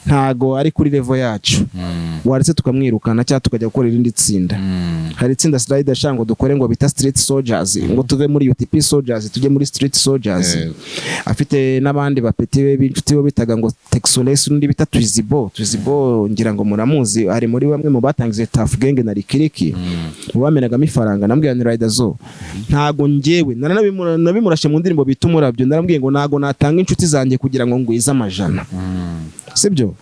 [SPEAKER 1] ntago ari kuri level yacu waretse tukamwirukana cyangwa tukajya gukora irindi tsinda hari itsinda Slider shango dukore ngo bita Street Soldiers ngo tuve muri UTP Soldiers tujye muri Street Soldiers afite n'abandi bapeti be b'inshuti bo bitaga ngo Texoles n'undi bita Twizibo ngira ngo muramuzi ari muri bamwe mu batangize Tough Gang na Rikiriki bamenagamo ifaranga nambwiye ni Rider Zo ntago njyewe nabimurashe mu ndirimbo bita Umurabyo narambwiye ngo nago natanga inshuti zanjye kugira ngo ngwize amajana sibyo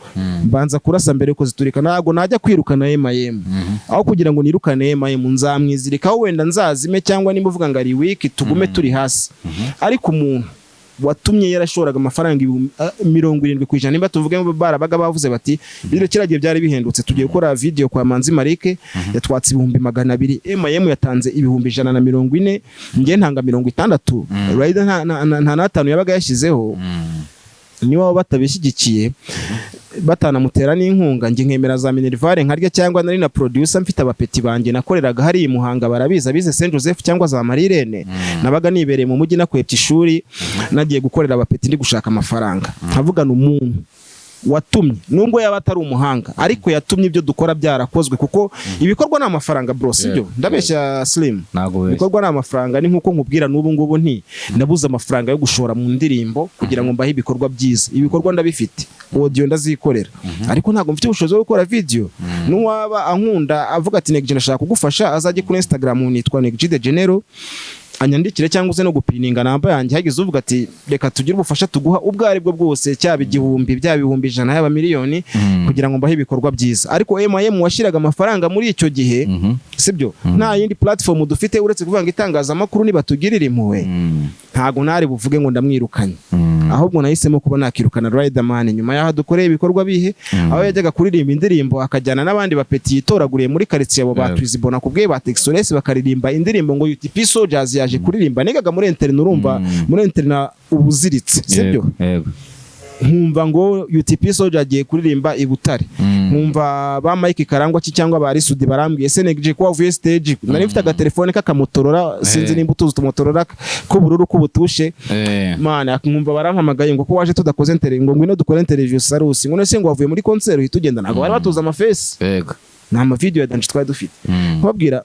[SPEAKER 1] mbanza kurasa mbere ko ziturika nago najya kwirukana M aho kugira ngo nirukane M nzamwizirikaho wenda nzazime cyangwa nimba uvuga ngo ari week tugume turi hasi ariko umuntu watumye yarashoraga amafaranga 70% nimba tuvuge ngo barabaga bavuze bati biro kiragiye byari bihendutse tugiye gukora video kwa Manzi Marike yatwatse 200,000 M yatanze 140 nge ntanga 60 Rider nta natanu yabaga yashyizeho niba batabishyigikiye batanamutera n'inkunga nge nkemera za Minervare nkarya cyangwa nari na producer mfite abapeti banjye nakoreraga hari Muhanga barabiza bize Saint Joseph cyangwa za Marirene nabaga nibereye mu mujyi nakwepye ishuri nagiye gukorera abapeti ndi gushaka amafaranga nkavugana umuntu watumye nubwo yaba atari umuhanga ariko yatumye ibyo dukora byarakozwe kuko ibikorwa n'amafaranga bro sibyo ndabeshya Slim ibikorwa n'amafaranga ni nkuko nkubwira n'ubu ngubu nti ndabuza amafaranga yo gushora mu ndirimbo kugira ngo mbahe ibikorwa byiza ibikorwa ndabifite audio ndazikorera ariko ntago mfite ubushobozi bwo gukora video n'uwaba ankunda avuga ati Negji ndashaka kugufasha azajye kuri Instagram nitwa Negji de Genero anyandikire cyangwa se no gupininga namba yanjye hagize uvuga ati reka tugire ubufasha tuguha ubwo ari bwo bwose cyaba igihumbi bya bihumbi 100 yaba miliyoni kugira ngo mbahe ibikorwa byiza ariko M washiraga amafaranga muri icyo gihe sibyo nta yindi platform dufite uretse kuvuga ngo itangazamakuru niba tugirira impuwe ntago nari buvuge ngo ndamwirukanye ahubwo nahisemo kuba nakirukana Riderman nyuma yaho dukoreye ibikorwa bihe aho yajyaga kuririmba indirimbo akajyana n'abandi bapeti yitoraguriye muri quartier abo batwizibona kubwe ba Texoles bakaririmba indirimbo ngo UTP Soldiers yaje kuririmba nigaga muri internet urumva muri internet ubuziritse sibyo nkumva ngo UTP Soldier agiye kuririmba i Butare nkumva ba Mike Karangwa cyangwa ba Risudi barambwiye se Negji ko wavuye stage nari mfite agatelefone k'akamotorora sinzi nimba utuzi tumotorora k'ubururu k'ubutushe mana nkumva barampamagaye ngo ko waje tudakoze interview ngo ngwino dukore interview Sarusi ngo nese ngo wavuye muri concert uhita ugenda nago bari batuza amaface nta ma video ya dance twari dufite babwira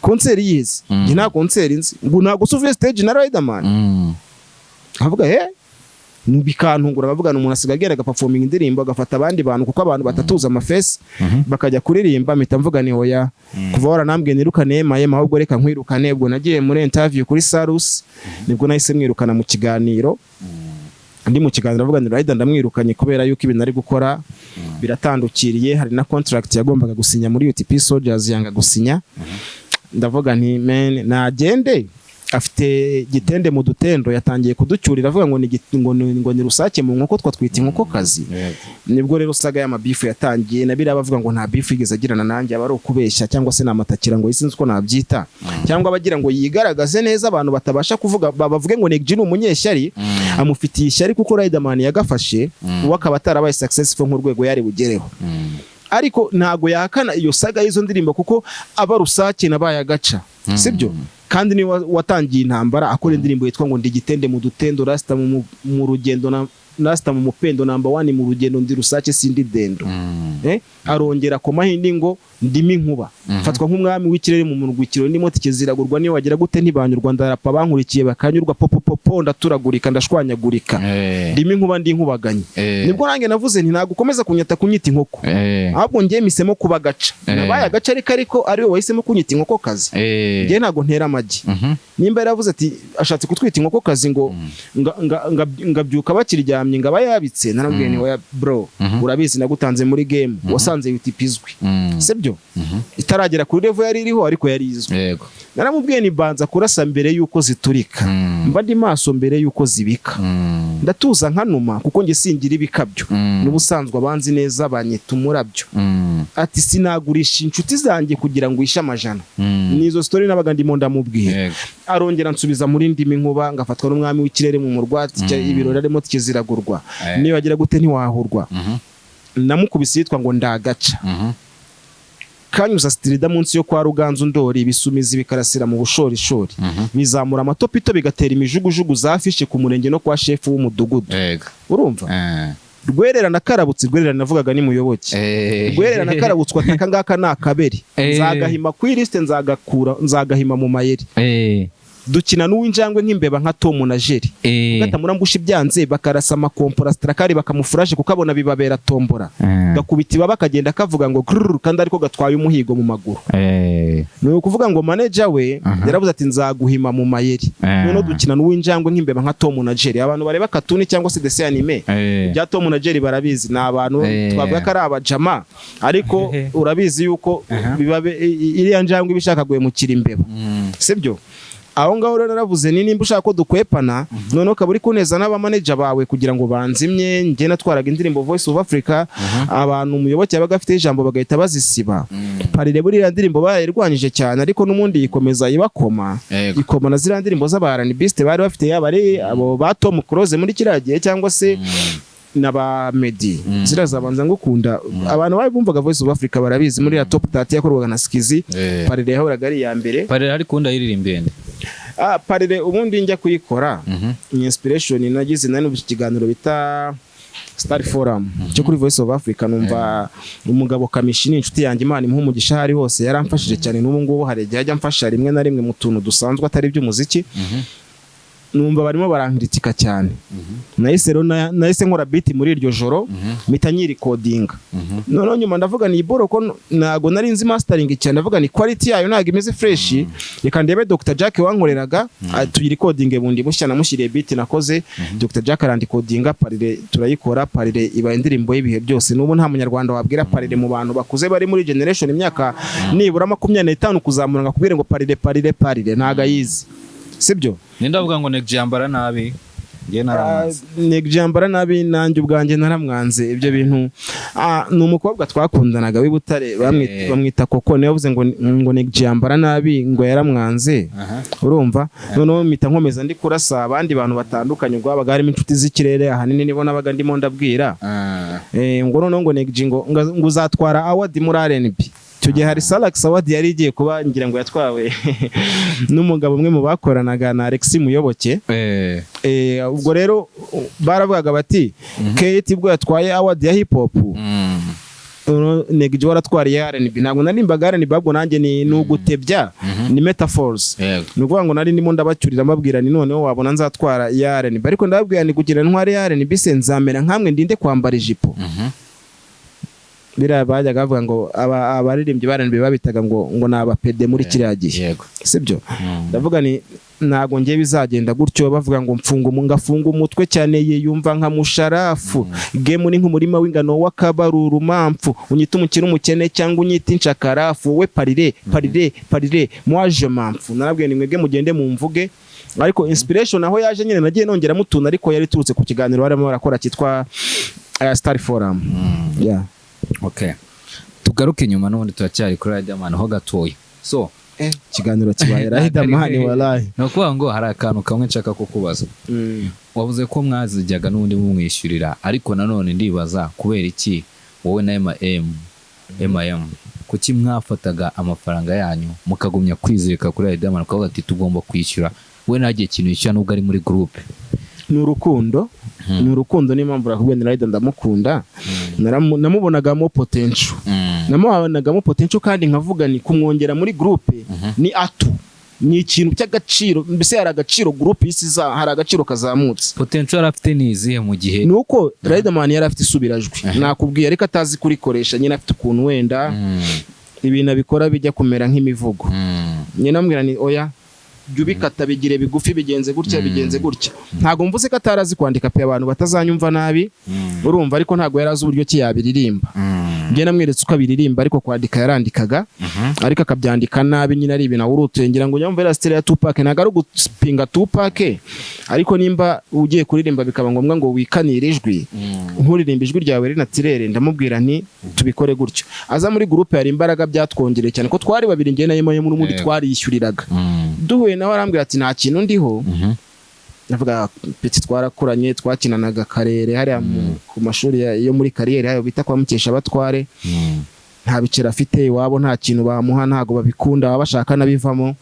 [SPEAKER 1] concert yize nta concert nzi ngo nago suvuye stage na Riderman avuga bikantungura bavugana umuntu asigaye agenda performing indirimbo agafata abandi bantu kuko abantu batatuza amaface bakajya kuririmba mpita mvuga ni hoya kuva waranambwiye nirukane M ahubwo reka nkwirukane ubwo nagiye muri interview kuri Sarus nibwo nahise mwirukana mu kiganiro ndi mu kiganiro avuga ni Rider ndamwirukanye kubera yuko ibintu ari gukora biratandukiriye hari na contract yagombaga gusinya muri UTP Soldiers yanga gusinya ndavuga nti men nagende afite gitende mu dutendo yatangiye kuducyurira avuga ngo ni rusake mu nkoko twatwita inkoko kazi nibwo rero saga y'amabifu yatangiye nabira bavuga ngo nta bifu igeze agirana nanjye abari ukubeshya cyangwa se namatakira ngo isinzi ko nabyita cyangwa bagira ngo yigaragaze neza abantu batabasha kuvuga bavuge ngo Negji ni umunyeshyari amufitiye ishyari kuko Riderman yagafashe wakaba atarabaye successful nk'urwego yari bugereho ariko ntago yakana iyo saga y'izo ndirimbo kuko aba rusake nabaye agaca sibyo kandi ni watangiye intambara akora indirimbo yitwa ngo ndi gitende mu dutendo rasta mu rugendo na rasta mu mupendo number 1 mu rugendo ndi rusake sindi dendo arongera ko mahindi ngo ndimi nkuba fatwa nk'umwami w'ikirere mu murwikiro ndimo tikiziragurwa niyo wagira gute ntibanyurwa ndarapa bankurikiye bakanyurwa popopopo ndaturagurika ndashwanyagurika ndimi nkuba ndi nkubaganye nibwo nange navuze nti nagukomeza kunyata kunyita inkoko ahubwo ngiye misemo kuba gaca nabaye agaca ariko ari we wahisemo kunyita inkoko kazi ngiye ntago ntera amagi nimba yaravuze ati ashatse kutwita inkoko kazi ngo ngabyuka bakiryamye ngaba yabitse narabwiye ni wa bro urabizi nagutanze muri game wasanze UTP izwi sebyo itaragera kuri level yari iriho ariko yari izwi naramubwiye ni banza kurasa mbere yuko ziturika mba ndi maso mbere yuko zibika ndatuza nkanuma kuko nge singira ibikabyo n'ubusanzwe abanzi neza banyita Umurabyo ati sinagurisha inshuti zanjye kugira ngo ishe amajana nizo story nabaga ndimo ndamubwiye arongera nsubiza muri ndimi nkuba ngafatwa n'umwami w'ikirere mu murwati ibirori arimo tikiziragurwa niyo bagira gute ntiwahurwa namukubise yitwa ngo ndagaca kanyuza stirida munsi yo kwa Ruganzu Ndori ibisumizi bikarasira mu bushorishori bizamura amatopito bigatera imijugujugu zafishe ku murenge no kwa shefu w'umudugudu urumva Rwerera na Karabutsi Rwerera navugaga ni muyoboke Rwerera na Karabutswa ataka ngaka nakaberi nzagahima ku liste nzagahima mu mayeri dukina n'uwinjangwe nk'imbeba nka Tom na Jerry gatamura mbusha ibyanze bakarasa amakompora strakari bakamufuraje kukabona bibabera tombora gakubita ibaba kagenda kavuga ngo kandi ariko gatwaye umuhigo mu maguru ni ukuvuga ngo manager we yaravuze ati nzaguhima mu mayeri none dukina n'uwinjangwe nk'imbeba nka Tom na Jerry abantu bareba katuni cyangwa se dessin anime bya Tom na Jerry barabizi ni abantu twavuga ko ari abajama ariko urabizi yuko bibabe iriya njangwe ibishaka guhemukira imbeba sibyo aho ngaho rero naravuze ni nimba ushaka ko dukwepana none ukaba uri kuneza n'abamanager bawe kugira ngo banzimye nge natwaraga indirimbo Voice of Africa abantu umuyoboke yabaga afite ijambo bagahita bazisiba parire buriya ndirimbo bayirwanyije cyane ariko n'umundi yikomeza ibakoma ikoma na ziriya ndirimbo z'abarani biste bari bafite yaba ari abo ba Tom Close muri kiragiye cyangwa se naba Medi zirazabanza ngukunda abantu bari bumvaga Voice of Africa barabizi muri ya top 30 yakorwaga na Skizi parire yahoraga ari ya mbere
[SPEAKER 2] parire ari kunda yiririmbende
[SPEAKER 1] parire ubundi njya kuyikora inspiration nagize nani ikiganiro bita Star Forum cyo kuri Voice of Africa numva umugabo Kamishi n'inshuti yanjye Imana imuha umugisha hari hose yaramfashije cyane n'ubu ngubu hari igihe ajya mfasha rimwe na rimwe mu tuntu dusanzwe atari by'umuziki numva barimo barankritika cyane nahise nkora beat muri iryo joro mpita nyirikodinga none nyuma ndavuga ni iboro ko nago nari nzi mastering cyane ndavuga ni quality yayo nago imeze fresh reka ndebe Dr Jack wankoreraga tuyirikodinge bundi bushya namushyiriye beat nakoze Dr Jack arandikodinga parire turayikora parire iba indirimbo y'ibihe byose n'ubu nta munyarwanda wabwira parire mu bantu bakuze bari muri generation imyaka nibura 25 kuzamura ngakubwire ngo parire ntaga yizi sibyo
[SPEAKER 2] nindavuga ngo Negjambara nabi nge naramwanze
[SPEAKER 1] Negjambara nabi nanjye ubwanjye naramwanze ibyo bintu ni umukobwa twakundanaga w'Ibutare bamwita Koko yavuze ngo Negjambara nabi ngo yaramwanze urumva none mpita nkomeza ndi kurasa abandi bantu batandukanye ngo abaga harimo inshuti z'ikirere ahanini nibo nabaga ndimo ndabwira ngo none ngo Negji ngo uzatwara award muri R&B tugiye hari Salax Award yari igiye kuba ngira ngo yatwawe n'umugabo umwe mu bakoranaga na Alex Muyoboke ubwo rero baravugaga bati Kate bwo yatwaye award ya hip hop Negji waratwariye R&B ntabwo narimbaga R&B babwo nanjye ni nugutebya ni metaphors nukuvuga ngo nari ndimo ndabacyurira mabwira ni noneho wabona nzatwara ya R&B ariko ndababwira ni kugira ntware ya R&B se nzamera nkamwe ndinde kwambara ijipo bira bajyaga bavuga ngo abaririmbyi baranibe babitaga ngo nabapede muri kiriya gihe sibyo ndavuga ni nago ngiye bizagenda gutyo bavuga ngo ngafunga umutwe cyane yiyumva nka musharafu game ni nk'umurima w'ingano w'akabaruru mampfu unyita umukino umukene cyangwa unyita inshakarafu we parire moi je mampfu narabwiye ni mwege mugende mu mvuge ariko inspiration aho yaje nyine nagiye nongera mutuna ariko yari turutse ku kiganiro barimo barakora cyitwa Star Forum
[SPEAKER 2] Okay. Tugaruke nyuma n'ubundi turacyari kuri Riderman ho gatoya. So,
[SPEAKER 1] kiganiro kibaye Riderman wallahi.
[SPEAKER 2] No kuvuga ngo hari akantu kamwe nshaka kukubaza. Wavuze ko mwazijyaga n'ubundi mumwishyurira ariko nanone ndibaza kubera iki wowe na M kuki mwafataga amafaranga yanyu mukagumya kwizirika kuri Riderman ukavuga ati tugomba kwishyura we nagiye kintu yishyura nubwo ari muri groupe.
[SPEAKER 1] Ni urukundo n'impamvu rakubwira Rider ndamukunda namubonagamo potential namubonagamo potential kandi nkavuga ni kumwongera muri groupe ni atu ni ikintu cy'agaciro mbese hari agaciro groupe isiza hari agaciro kazamutse
[SPEAKER 2] potential afite nizihe mu gihe
[SPEAKER 1] nuko Riderman yari afite isubirajwi nakubwiye ariko atazi kurikoresha nyine afite ukuntu wenda ibintu abikora bijya kumera nk'imivugo nyine namubwira ni oya jubikata bigire bigufi bigenze gutya ntago mvuze ko atarazi kwandika pe abantu batazanyumva nabi urumva ariko ntago yarazi uburyo ki yabiririmba nge namweretse uko abiririmba ariko kwandika yarandikaga ariko akabyandika nabi nyine ari ibintu urutuye ngira ngo nyumva stereo ya Tupac ntago ari gupinga Tupac ariko nimba ugiye kuririmba bikaba ngombwa ngo wikanire ijwi nkuririmba ijwi ryawe rinatirere ndamubwira nti tubikore gutyo aza muri groupe yari imbaraga byatwongereye cyane ko twari babiri nge nayo muri muri twari yishyuriraga duhuye nawe arambwira ati nta kintu ndiho navuga peti twarakuranye twakinanaga karere hariya ku mashuri yo muri kariyeri hayo bita kwa Mukesha batware nta biceri afite iwabo, nta kintu bamuha, ntago babikunda, baba bashaka nabivamo.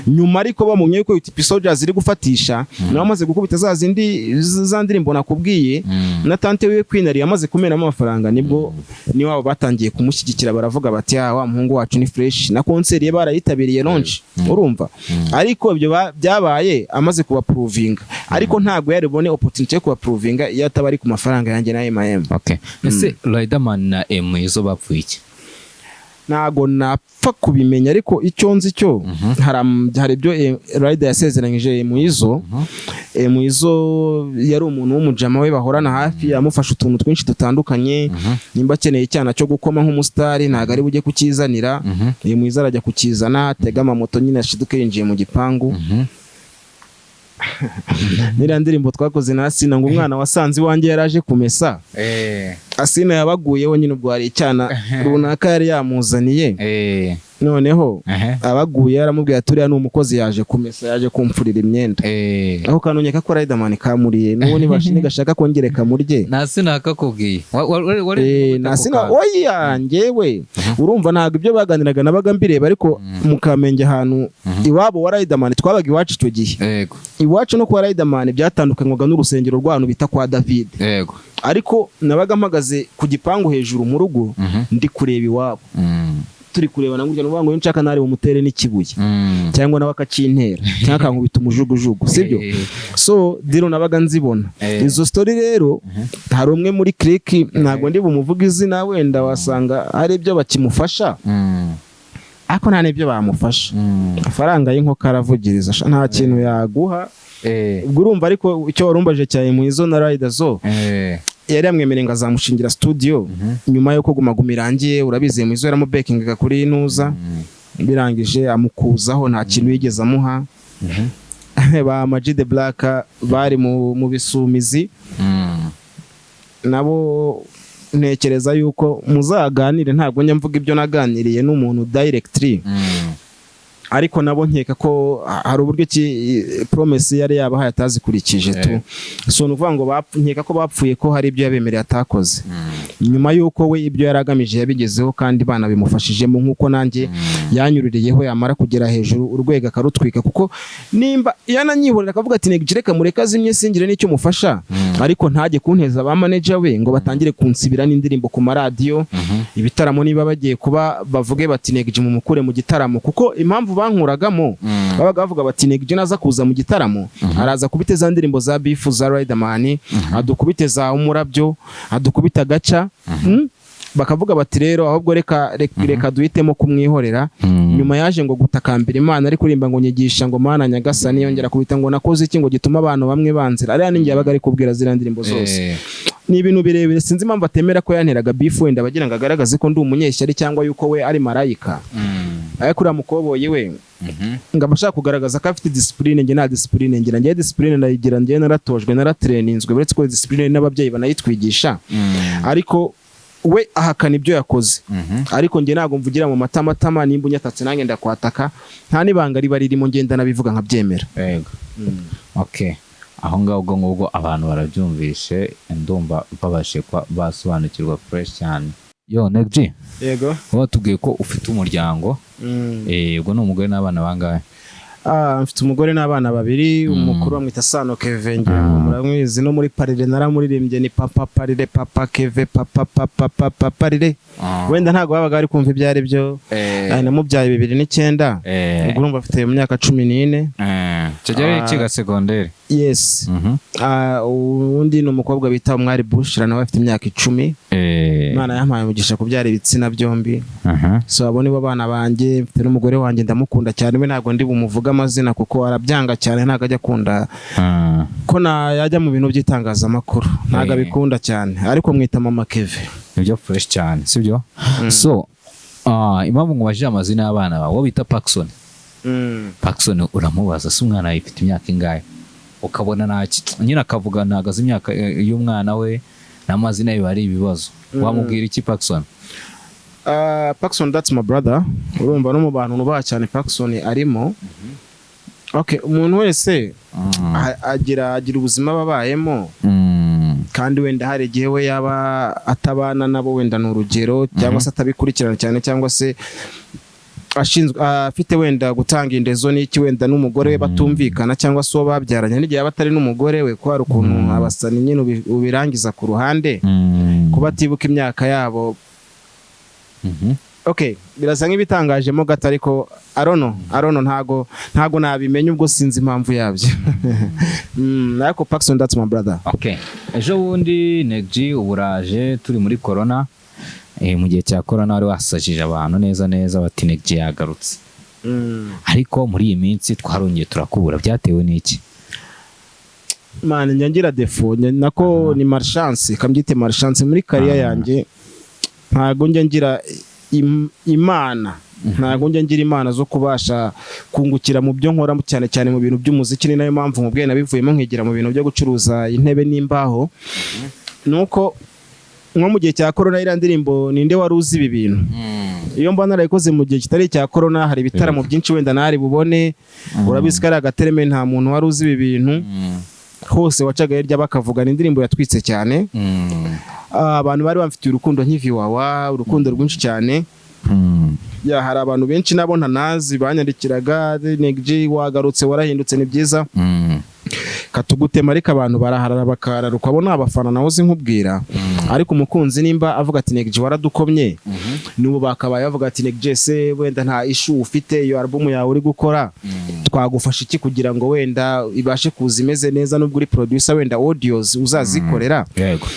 [SPEAKER 1] Nyuma ariko bamunye yuko UTP Soldiers iri gufatisha, nawe amaze gukubita za ndirimbo nakubwiye, na tante wiwe Queen ari yamaze kumenamo amafaranga, nibwo ni wabo batangiye kumushyigikira, baravuga bati wa muhungu wacu ni fresh, na concert ye barayitabiriye launch, urumva. Ariko ibyo byabaye amaze kuba proving, ariko ntago yari bone opportunity yo kuba proving iyo atabari ku mafaranga yanjye na M&M.
[SPEAKER 2] Okay, ese Riderman na M-Izzo bapfuye iki?
[SPEAKER 1] Ntago napfa kubimenya, ariko icyo nzi cyo hari ibyo Rider yasezeranyije M-Izzo. M-Izzo yari umuntu w'umujama we bahorana hafi, yamufasha utuntu twinshi dutandukanye. Nimba akeneye cyana cyo gukoma nk'umusitari, ntago ari bujye kukizanira, M-Izzo arajya kukizana, atega amamoto nyine ashiduke yinjiye mu gipangu. Niriya ndirimbo twakoze na Asina ngo umwana wasanze iwanjye yaraje kumesa, Asina yabaguyeho nyine ubwo hari icyana runaka yari yamuzaniye, noneho abaguye yaramubwiye aturiya ni umukozi yaje kumesa, yaje kumfurira imyenda. Aho kanonyeka ko Riderman kamuriye, n'uwo nibashini gashaka kongereka murye.
[SPEAKER 2] Nasina akakubwiye
[SPEAKER 1] Nasina oya njyewe urumva ntago ibyo baganiraga nabaga mbireba, ariko mukamenge ahantu iwabo wa Riderman twabaga iwacu icyo gihe. Iwacu no kwa Riderman byatandukanywaga n'urusengero rw'abantu bita kwa David. Ariko nabaga mpagaze ku gipangu hejuru mu rugo ndi kureba iwabo, turi kureba na ngurya n'ubango nshaka nari umutere n'ikibuye cyangwa nawe akacintera cyangwa akankubita umujugujugu, sibyo? So diro nabaga nzibona izo story. Rero hari umwe muri click, ntago ndi bumuvuga izina, wenda wasanga hari ibyo bakimufasha, ariko nta n'ibyo bamufasha. Amafaranga y'inkoko aravugiriza, nta kintu yaguha. Ubwo urumva, ariko icyo warumbaje cya M-Izzo na Rider zo yari yamwemereye ngo azamushingira studio nyuma yuko Guma Guma irangiye. Urabizi M-Izzo yaramubekingaga kuri Nuza, birangije amukuzaho, nta kintu yigeze amuha. Ba Maji the Black bari mu bisumizi, nabo ntekereza yuko muzaganire, ntabwo njya mvuga ibyo naganiriye n'umuntu directly, ariko nabo nkeka ko hari uburyo ki promise yari yabahaye atazikurikije tu. So nuvuga ngo nkeka ko bapfuye ko hari ibyo yabemereye atakoze, nyuma yuko we ibyo yaragamije yabigezeho, kandi bana bimufashijemo, nkuko nanjye yanyuririyeho, yamara kugera hejuru urwego akarutwika. Kuko nimba yananyihorera akavuga ati negije reka mureka zimye singire n'icyo mufasha, ariko ntajye kunteza ba manager we ngo batangire kunsibira n'indirimbo ku maradiyo, ibitaramo niba bagiye kuba bavuge bati negije mu mukure mu gitaramo. Kuko impamvu bankuragamo babaga bavuga bati negije naza kuza mu gitaramo araza kubiteza ndirimbo za Beef za Riderman, adukubite za Umurabyo, adukubita Gaca, bakavuga bati rero ahubwo reka duhitemo kumwihorera. Nyuma yaje ngo gutakambira Imana, ari kurimba ngo nyigisha ngo Mana Nyagasani, yongera kubita ngo nakoze iki ngo gituma abantu bamwe banzira. Ariya ninjye yabaga ari kubwira zira ndirimbo zose. Ni ibintu birebire, sinzi impamvu atemera ko yanteraga Beef, wenda bagira ngo agaragaze ko ndi umunyeshyari cyangwa yuko we ari marayika. Ariko uriya mukoboyi we ngo abashaka kugaragaza ko afite discipline, nge nta discipline ngira. Nge discipline ndayigira, nge naratojwe, naratraininzwe, uretse ko discipline n'ababyeyi banayitwigisha, ariko we ahakana ibyo yakoze. Ariko nge ntago mvugira mu matamatama, nimba unyatatse nange ndakwataka, nta nibanga riba ririmo, ngenda nabivuga nkabyemera. Okay, aho ngaho ubwo ngubwo abantu barabyumvishe, ndumva babashe kwa basobanukirwa fresh cyane. Yo Negji, yego
[SPEAKER 2] watubwiye ko ufite umuryango, ubwo n'umugore n'abana bangahe?
[SPEAKER 1] Mfite umugore n'abana babiri. Umukuru bamwita Sano Kevin, muramwizi no muri Parire naramuririmbye, ni papa Parire, papa Keve, papa Parire. Wenda ntago babaga ari kumva ibyo ari byo. Namubyaye 2009, ubwo urumva afite mu myaka 14.
[SPEAKER 2] Cyagere ikiga secondaire.
[SPEAKER 1] Yes. Undi ni umukobwa bita Umwari Bushra, nawe afite imyaka 10. Imana yampaye umugisha kubyara ibitsina byombi. So abo nibo bana banjye. Mfite n'umugore wanjye ndamukunda cyane, we ntago ndi bumuvuga amazina kuko arabyanga cyane, ntago ajya akunda ko yajya mu bintu by'itangazamakuru, ntago abikunda cyane, ariko mwita Mama Keve.
[SPEAKER 2] Ibyo fresh cyane, sibyo? So impamvu ngubajije amazina y'abana bawe, wo bita Paxson. Paxson uramubaza se umwana afite imyaka ingahe, ukabona naki nyina akavuga nagaze imyaka y'umwana we n'amazina ye bari ibibazo, wamubwira iki Paxson?
[SPEAKER 1] Paxson, that's my brother. Urumva no mu bantu nubaha cyane Paxson arimo. Okay, umuntu wese agira ubuzima babayemo, kandi wenda hari igihe we yaba atabana nabo wenda n'urugero cyangwa se atabikurikirana cyane cyangwa se afite wenda gutanga indezo n'iki wenda n'umugore we batumvikana cyangwa se uwo babyaranye n'igihe yaba atari n'umugore we ko hari ukuntu abasani nyine ubirangiza ku ruhande kuba atibuka imyaka yabo. Okay, birasa nk'ibitangajemo gato ariko arono ntago nabimenya ubwo sinzi impamvu yabyo. Ariko Paxson, that's my brother.
[SPEAKER 2] Okay, ejo bundi Neg uburaje turi muri corona, mu gihe cya corona wari wasajije abantu neza bati Neg yagarutse. Ariko muri iyi minsi twarongeye turakubura, byatewe n'iki?
[SPEAKER 1] Man, ngira defo nako ni malchance, kambyite malchance muri career yanjye. Ntago ngira imana, ntago ngira imana zo kubasha kungukira mu byo nkora cyane cyane mu bintu by'umuziki. Ni nayo mpamvu mubwiye nabivuyemo nkigira mu bintu byo gucuruza intebe n'imbaho. Nuko nko mu gihe cya corona iriya ndirimbo ninde wari uzi ibi bintu? Iyo mba narayikoze mu gihe kitari cya corona, hari ibitaramo byinshi wenda nari bubone, urabizi ko ari agatereme, nta muntu wari uzi ibi bintu. Hose wacaga hirya bakavuga indirimbo yatwitse cyane. Abantu bari bamfitiye urukundo nk'iviwawa, urukundo rwinshi cyane. Hari abantu benshi nabo ntanazi banyandikiraga Neg wagarutse, warahindutse, ni byiza. Katugutema ariko abantu baraharara bakarara, ukabona abafana nawe uzi nkubwira. Ariko umukunzi nimba avuga ati Neg waradukomye, n'ubu bakabaye bavuga ati Neg se wenda nta issue ufite, iyo album yawe uri gukora twagufasha iki kugira ngo wenda ibashe kuza imeze neza, nubwo uri producer wenda audios uzazikorera. Yego,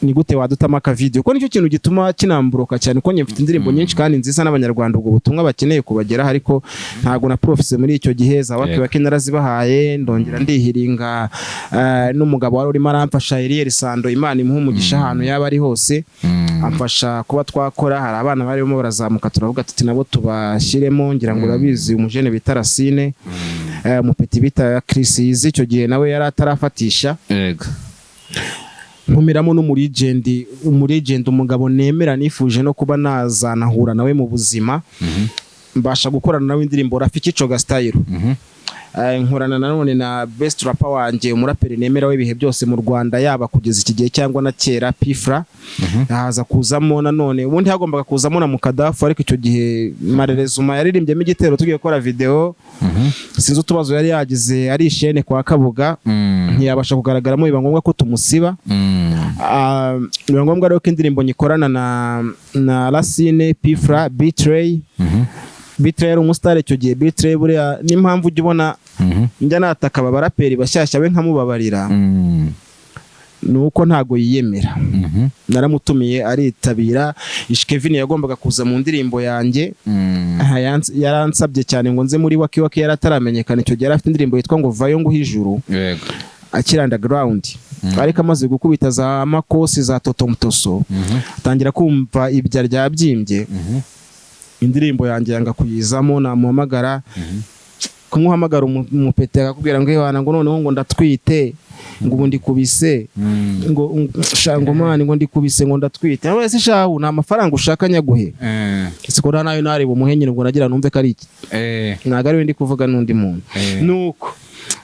[SPEAKER 1] ni gute wadutama aka video? Ko nicyo kintu gituma kinamburoka cyane, ko mfite indirimbo nyinshi kandi nziza n'abanyarwanda ubwo butumwa bakeneye kubagera, ariko ntago na profise muri icyo gihe za wake wake narazibahaye, ndongera ndihiringa n'umugabo wari urimo aramfasha Eliel Sando, Imana imuha umugisha ahantu yaba ari hose, amfasha kuba twakora. Hari abana barimo barazamuka, turavuga tuti nabo tubashyiremo, ngira ngo urabizi umujene bita Racine, umupeti bita Chris Yizi, icyo gihe nawe yari atarafatisha. Yego, nkumiramo n'umuregend umugabo nemera nifuje no kuba nazanahura nawe mu buzima. Mbasha gukorana nawe indirimbo Rafiki Coga Style. Nkorana nanone na best rapper wanjye, umuraperi nemera w'ibihe byose mu Rwanda, yaba kugeza iki gihe cyangwa na kera, Pifra. Haza kuzamo nanone, ubundi hagombaga kuzamo na Mukadafu, ariko icyo gihe Marerezuma yaririmbyemo igitero tugiye gukora video. Sinzi utubazo yari yagize ari ishene kwa Kabuga, ntiyabasha kugaragaramo, biba ngombwa ko tumusiba. Biba ngombwa rero ko indirimbo nyikorana na Racine, Pifra, Betray. Betray yari umusitari icyo gihe. Betray buriya n'impamvu ujya ubona njya nataka abaraperi bashyashya we nkamubabarira, nuko ntago yiyemera. Naramutumiye aritabira. Kevin yagombaga kuza mu ndirimbo yanjye, yaransabye cyane ngo nze muri wake wake, yarataramenyekana icyo gihe. Yari afite indirimbo yitwa ngo Vayo nguha ijuru, akiri underground. Ariko amaze gukubita za makosi za Totomutoso, atangira kumva ibya ryabyimbye. Indirimbo yanjye yanga kuyizamo, namuhamagara, kumuhamagara umupete akakubwira ngo yewana ngo noneho ngo ndatwite, ngo ubundi kubise, ngo shango mani ngo ndikubise ngo ndatwite. Nawe se shahu nta mafaranga ushaka nyaguhe? Sikora nayo nari bumuhenyine ngo nagira numve kari iki. Naga ari ndi kuvuga n'undi muntu. Nuko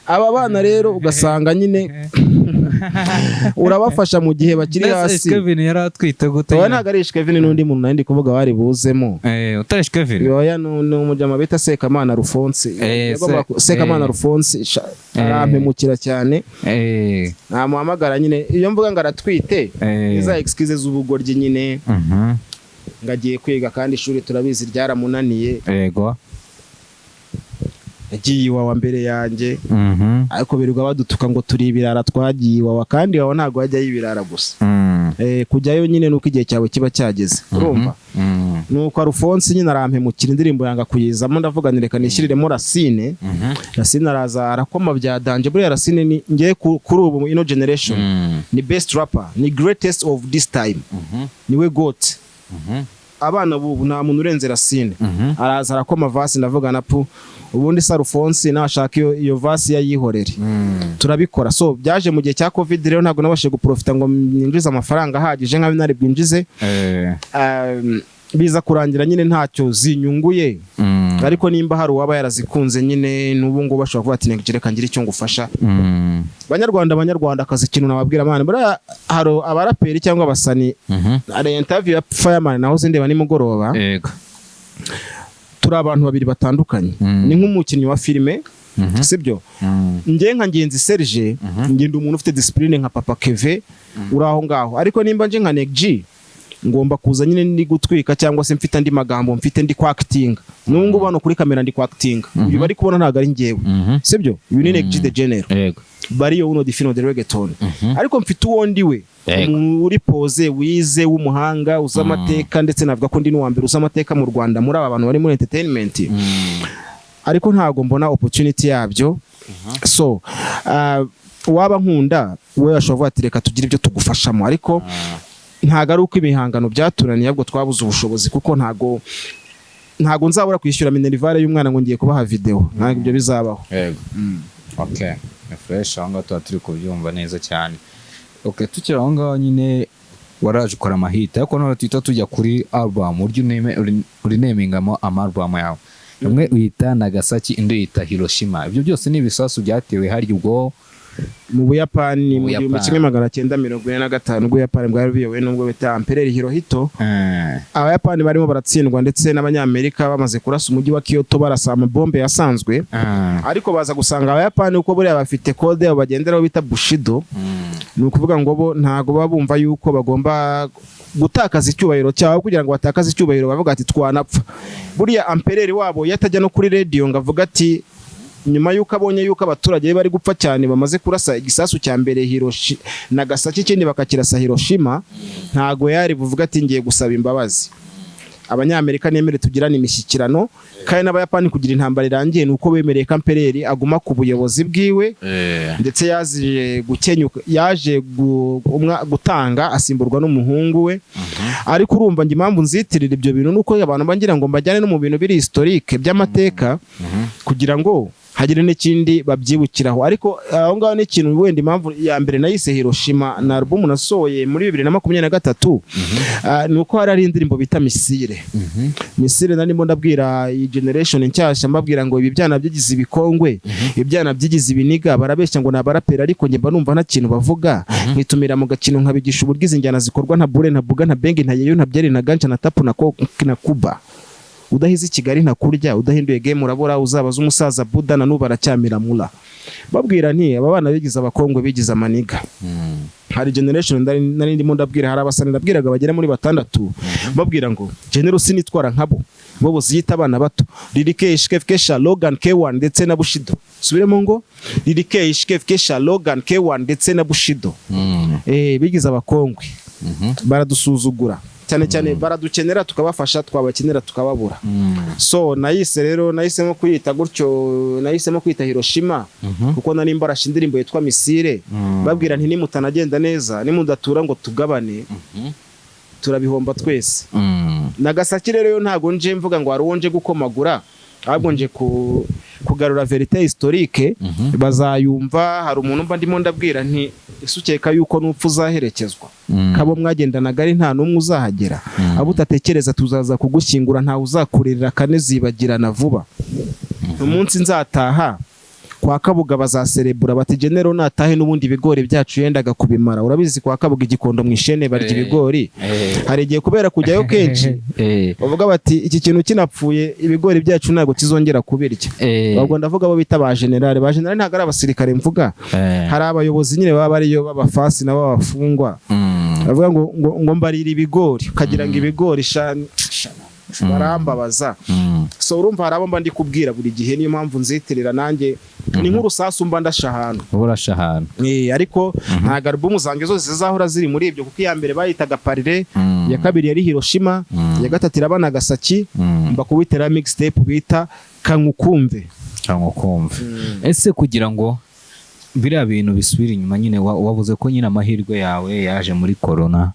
[SPEAKER 1] aba bana rero ugasanga nyine urabafasha mu gihe bakiri hasi.
[SPEAKER 2] Kevin yaratwite gute?
[SPEAKER 1] Oya ntago ari Kevin, n'undi muntu nandi kuvuga wari buzemo.
[SPEAKER 2] Utari Kevin?
[SPEAKER 1] Oya n'umujama bita Sekamana Alphonse. Sekamana Alphonse arampemukira cyane. Namuhamagara nyine, iyo mvuga ngo aratwite iza excuse z'ubugoryi nyine. Ngagiye kwiga kandi ishuri turabizi ryaramunaniye. Yego, yagiye iwawa mbere yanjye. Ariko birirwa badutuka ngo turi ibirara twagiye iwawa, kandi iwawa ntago hajya y'ibirara gusa. Kujyayo nyine nuko igihe cyawe kiba cyageze, urumva. Nuko Alphonse nyine arampemukira, indirimbo yanga kuyizamo. Ndavuga nireka nishiriremo Racine. Racine araza arakoma bya danje. Buriya Racine ni ngiye kuri ubu ino generation ni best rapper, ni greatest of this time. Niwe goat. Abana bubu nta muntu urenze Racine. Araza arakoma vasi, ndavuga napu ubundi sa Alphonse nashaka iyo vasi yayihorere. Turabikora. So byaje mu gihe cya Covid rero ntago nabashe guprofita ngo ninjize amafaranga ahagije nka binari bwinjize. biza kurangira nyine ntacyo zinyunguye ariko nimba hari uwaba yarazikunze nyine n'ubu ngubu bashobora kuvuga ati negire kangira icyo ngufasha. Banyarwanda akazi ikintu nababwira amana buriya hari abaraperi cyangwa abasani ari interview ya Fireman naho zindeba nimugoroba turi abantu babiri batandukanye ni nk'umukinnyi wa filime sibyo nge nka Ngenzi Serge ngenda umuntu ufite discipline nka Papa Keve uraho ngaho ariko nimba nje nka Neg ngomba kuza nyine ndi gutwika cyangwa se mfite andi magambo mfite ndi kwacting nungu bano kuri kamera ndi kwacting uyu bari kubona ntago ari ngewe sibyo uyu ni Neg the General bari yo uno difino de reggaeton ariko mfite uwo ndiwe uri pose wize w'umuhanga uza amateka ndetse navuga ko ndi n'uwa mbere uza amateka mu Rwanda muri aba bantu bari muri entertainment ariko ntago mbona opportunity yabyo so waba nkunda we ashobora ati reka tugire ibyo tugufashamo ariko ntago ari uko ibihangano byaturaniye ahubwo twabuze ubushobozi kuko ntago nzabura kwishyura minerivare y'umwana ngo ngiye kubaha video ntago ibyo bizabaho.
[SPEAKER 2] Okay, fresh aho ngaho turi kubyumva neza cyane. Okay, tukira aho ngaho nyine waraje ukora amahita ariko none twita tujya kuri album uri namingamo album yawe umwe uyita Nagasaki indi uyita Hiroshima. Ibyo byose ni ibisasu byatewe hari ubwo
[SPEAKER 1] mu Buyapani mu 1945 ubwo Buyapani bwari biyowe n'ubwo bita Emperor Hirohito. Abayapani barimo baratsindwa ndetse n'Abanyamerika bamaze kurasa umujyi wa Kyoto barasama bombe yasanzwe ariko baza gusanga Abayapani uko buriya bafite code yabo bagenderaho bita Bushido ni ukuvuga ngo bo ntago babumva yuko bagomba gutakaza icyubahiro cyawe kugira ngo batakaze icyubahiro bavuga ati twanapfa. Buriya Emperor wabo yatajya no kuri radio ngo avuga ati nyuma yuko abonye yuko abaturage bari gupfa cyane bamaze kurasa igisasu cya mbere Hiroshima Nagasaki kindi bakakirasa Hiroshima ntago yari buvuga ati ngiye gusaba imbabazi. Abanyamerika nemere tugirana imishyikirano kandi n'Abayapani kugira intambara irangiye nuko bemereye ko Emperor aguma ku buyobozi bwiwe ndetse yaje gutanga asimburwa n'umuhungu we ariko urumva ngi impamvu nzitirira ibyo bintu nuko abantu bangira ngo mbajyane no mu bintu biri historique by'amateka kugira ngo hagire n'ikindi babyibukiraho ariko aho ngaho n'ikintu wenda impamvu ya mbere nayise Hiroshima na album nasohoye muri 2023 nuko hari indirimbo bita Misile narimo ndabwira iyi generation nshyashya mbabwira ngo ibi byana byigize ibikongwe ibyana byigize ibiniga barabeshya ngo nabarapera ariko nge mba numva nta kintu bavuga nkitumira mu gakino nkabigisha uburgize injyana zikorwa nta bure nta buga nta bengi nta yeyo nta byeri nta gancha na tapu na kuba udahize Kigali ntakurya udahinduye game urabora uzabaza umusaza Buda na nuba aracyamira mula babwira nti aba bana bigize abakongwe bigize amaniga. Hari generation nari ndimo ndabwira hari abasani ndabwiraga bagera muri 6 babwira ngo General sinitwara nkabo bo bozita abana bato Lirike Ishkefkesha Logan K1 ndetse na Bushido subiremo ngo Lirike Ishkefkesha Logan K1 ndetse na Bushido bigize abakongwe baradusuzugura cyane cyane baradukenera tukabafasha twabakenera tukababura. So nahisemo kwita gutyo nahisemo kwita Hiroshima kuko nari mbarasha indirimbo yitwa Misile babwira nti nimutanagenda neza nimudatura ngo tugabane turabihomba twese. Nagasaki rero yo ntago nje mvuga ngo waronje gukomagura ahubwo nje kugarura verite historique bazayumva. Hari umuntu mba ndimo ndabwira nti isukeka yuko nupfu uzaherekezwa kabo mwagendanaga ari nta numwe uzahagera abo utatekereza tuzaza kugushyingura nta uzakurira kane zibagirana vuba. Umunsi nzataha kwa Kabuga bazaserebura bati General natahe n'ubundi ibigori byacu yendaga kubimara. Urabizi kwa Kabuga igikondo mwishene barya ibigori hari igihe kubera kujyayo kenshi bavuga bati iki kintu kinapfuye ibigori byacu ntago kizongera kubirya. Ubwo ndavuga bo bita ba general ntago ari abasirikare mvuga hari abayobozi nyine baba bariyo babafasi nabo babafungwa bavuga ngo mbarira ibigori ukagira ngo ibigori barambabaza. So urumva harabo mba ndi kubwira buri gihe niyo mpamvu nzitirira nanjye ni nk'urusasu mba ndashahana
[SPEAKER 2] urashahana
[SPEAKER 1] ariko ntago album zange zose zizahora ziri muri ibyo kuko iya mbere bayitaga Parire ya kabiri yari Hiroshima ya gatatu iraba Nagasaki mba kubitera mixtape bita Kangukumve.
[SPEAKER 2] Ese kugira ngo biriya bintu bisubira inyuma nyine wavuze ko nyine amahirwe yawe yaje muri corona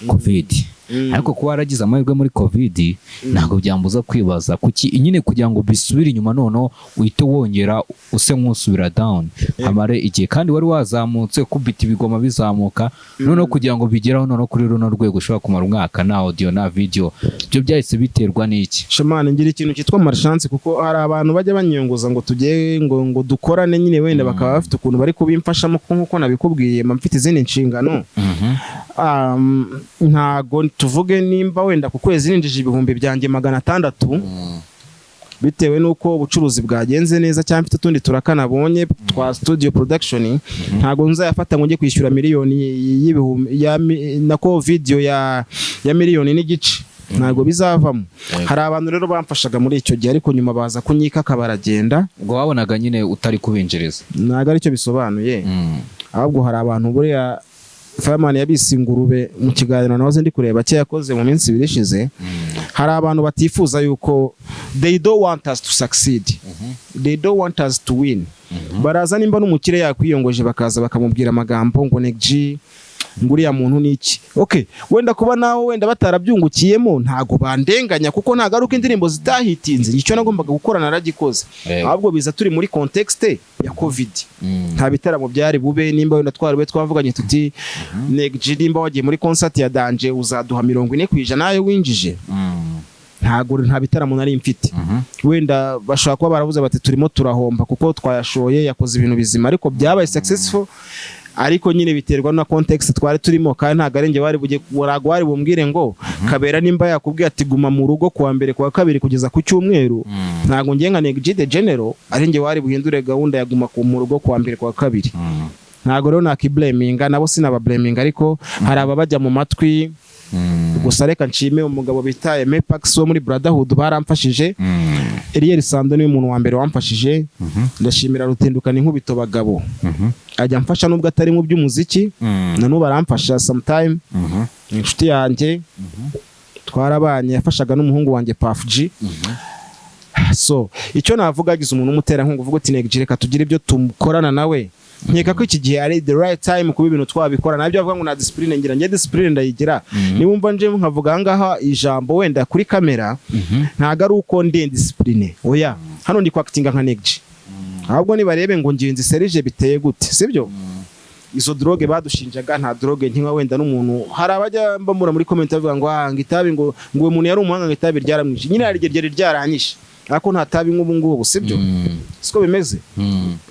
[SPEAKER 2] covid ariko kuba waragize amahirwe muri covid ntabwo byambuza kwibaza kuki nyine kugira ngo bisubire inyuma noneho uhite wongera use nk'usubira down hamare igihe kandi wari wazamutse kubita ibigoma bizamuka noneho kugira ngo bigeraho noneho kuri runo rwego ushobora kumara umwaka na audio na video byo byahise biterwa n'iki
[SPEAKER 1] shamana ngira ikintu cyitwa marchance kuko hari abantu bajya banyongoza ngo tujye ngo dukorane nyine wenda bakaba bafite ukuntu bari kubimfashamo nkuko nabikubwiye mfite izindi nshingano ntago tuvuge nimba wenda ku kwezi ninjije ibihumbi byanjye 600 bitewe nuko ubucuruzi bwagenze neza cyangwa mfite utundi turakanabonye twa studio production ntago nzayafata ngo njye kwishyura miliyoni y'ibihumbi nako video ya miliyoni n'igice ntago bizavamo hari abantu rero bamfashaga muri icyo gihe ariko nyuma baza kunyika kabaragenda
[SPEAKER 2] ngo wabonaga nyine utari kubinjiriza
[SPEAKER 1] ntago aricyo bisobanuye ahubwo hari abantu buriya Fireman yabise ingurube mu kiganiro nahoze ndi kureba cye yakoze mu minsi birishize hari abantu batifuza yuko they don't want us to succeed they don't want us to win baraza nimba n'umukire yakwiyongoje bakaza bakamubwira amagambo ngo NEG nguriya muntu niki okay wenda kuba naho wenda batarabyungukiyemo ntago bandenganya kuko ntagaruka indirimbo zitahitinze icyo nagombaga gukora naragikoze ahubwo biza turi muri context ya covid nta bitaramo byari bube nimba wenda twariwe twavuganye tuti NEG nimba wagiye muri concert ya Danje uzaduha 40% nayo winjije nta bitaramo nari mfite wenda bashaka kuba baravuze bati turimo turahomba kuko twayashoye yakoze ibintu bizima ariko byabaye successful ariko nyine biterwa na context twari turimo kandi ntago arenge bari bujye wari bumbwire ngo Kabera nimba yakubwiye ati guma mu rugo kuwa mbere kuwa kabiri kugeza ku cyumweru ntago ngiye nka NEG the General arenge wari buhindure gahunda ya guma mu rugo kuwa mbere kuwa kabiri ntago rero nakiblaminga nabo sinaba blaming ariko hari ababajya mu matwi gusa reka nshime umugabo bitaye Mepax wo muri Brotherhood baramfashije Eliel Sando ni umuntu wa mbere wamfashije ndashimira rutendukana inkubito bagabo ajya mfasha nubwo atari mu by'umuziki na nubu baramfasha sometime inshuti yanjye twarabanye yafashaga n'umuhungu wanjye Puff G so icyo navuga agize umuntu umutera nkungu uvuga uti NEG reka tugire ibyo tumukorana nawe nkeka ko iki gihe ari the right time kuba ibintu twabikora nabyo avuga ngo na discipline ngira nge discipline ndayigira niwumva nje nkavuga ngaha ijambo wenda kuri kamera ntago ari uko ndi discipline oya hano ndi kwactinga nka NEG ahubwo nibarebe ngo ngenzi serije biteye gute sibyo izo droge badushinjaga nta droge ntiwa wenda n'umuntu hari abajya mbamura muri comment bavuga ngo ngitabi ngo umuntu yari umuhanga ngitabi ryaramwishe nyine ari ryaranyishe ako nta tabi ngubu sibyo siko bimeze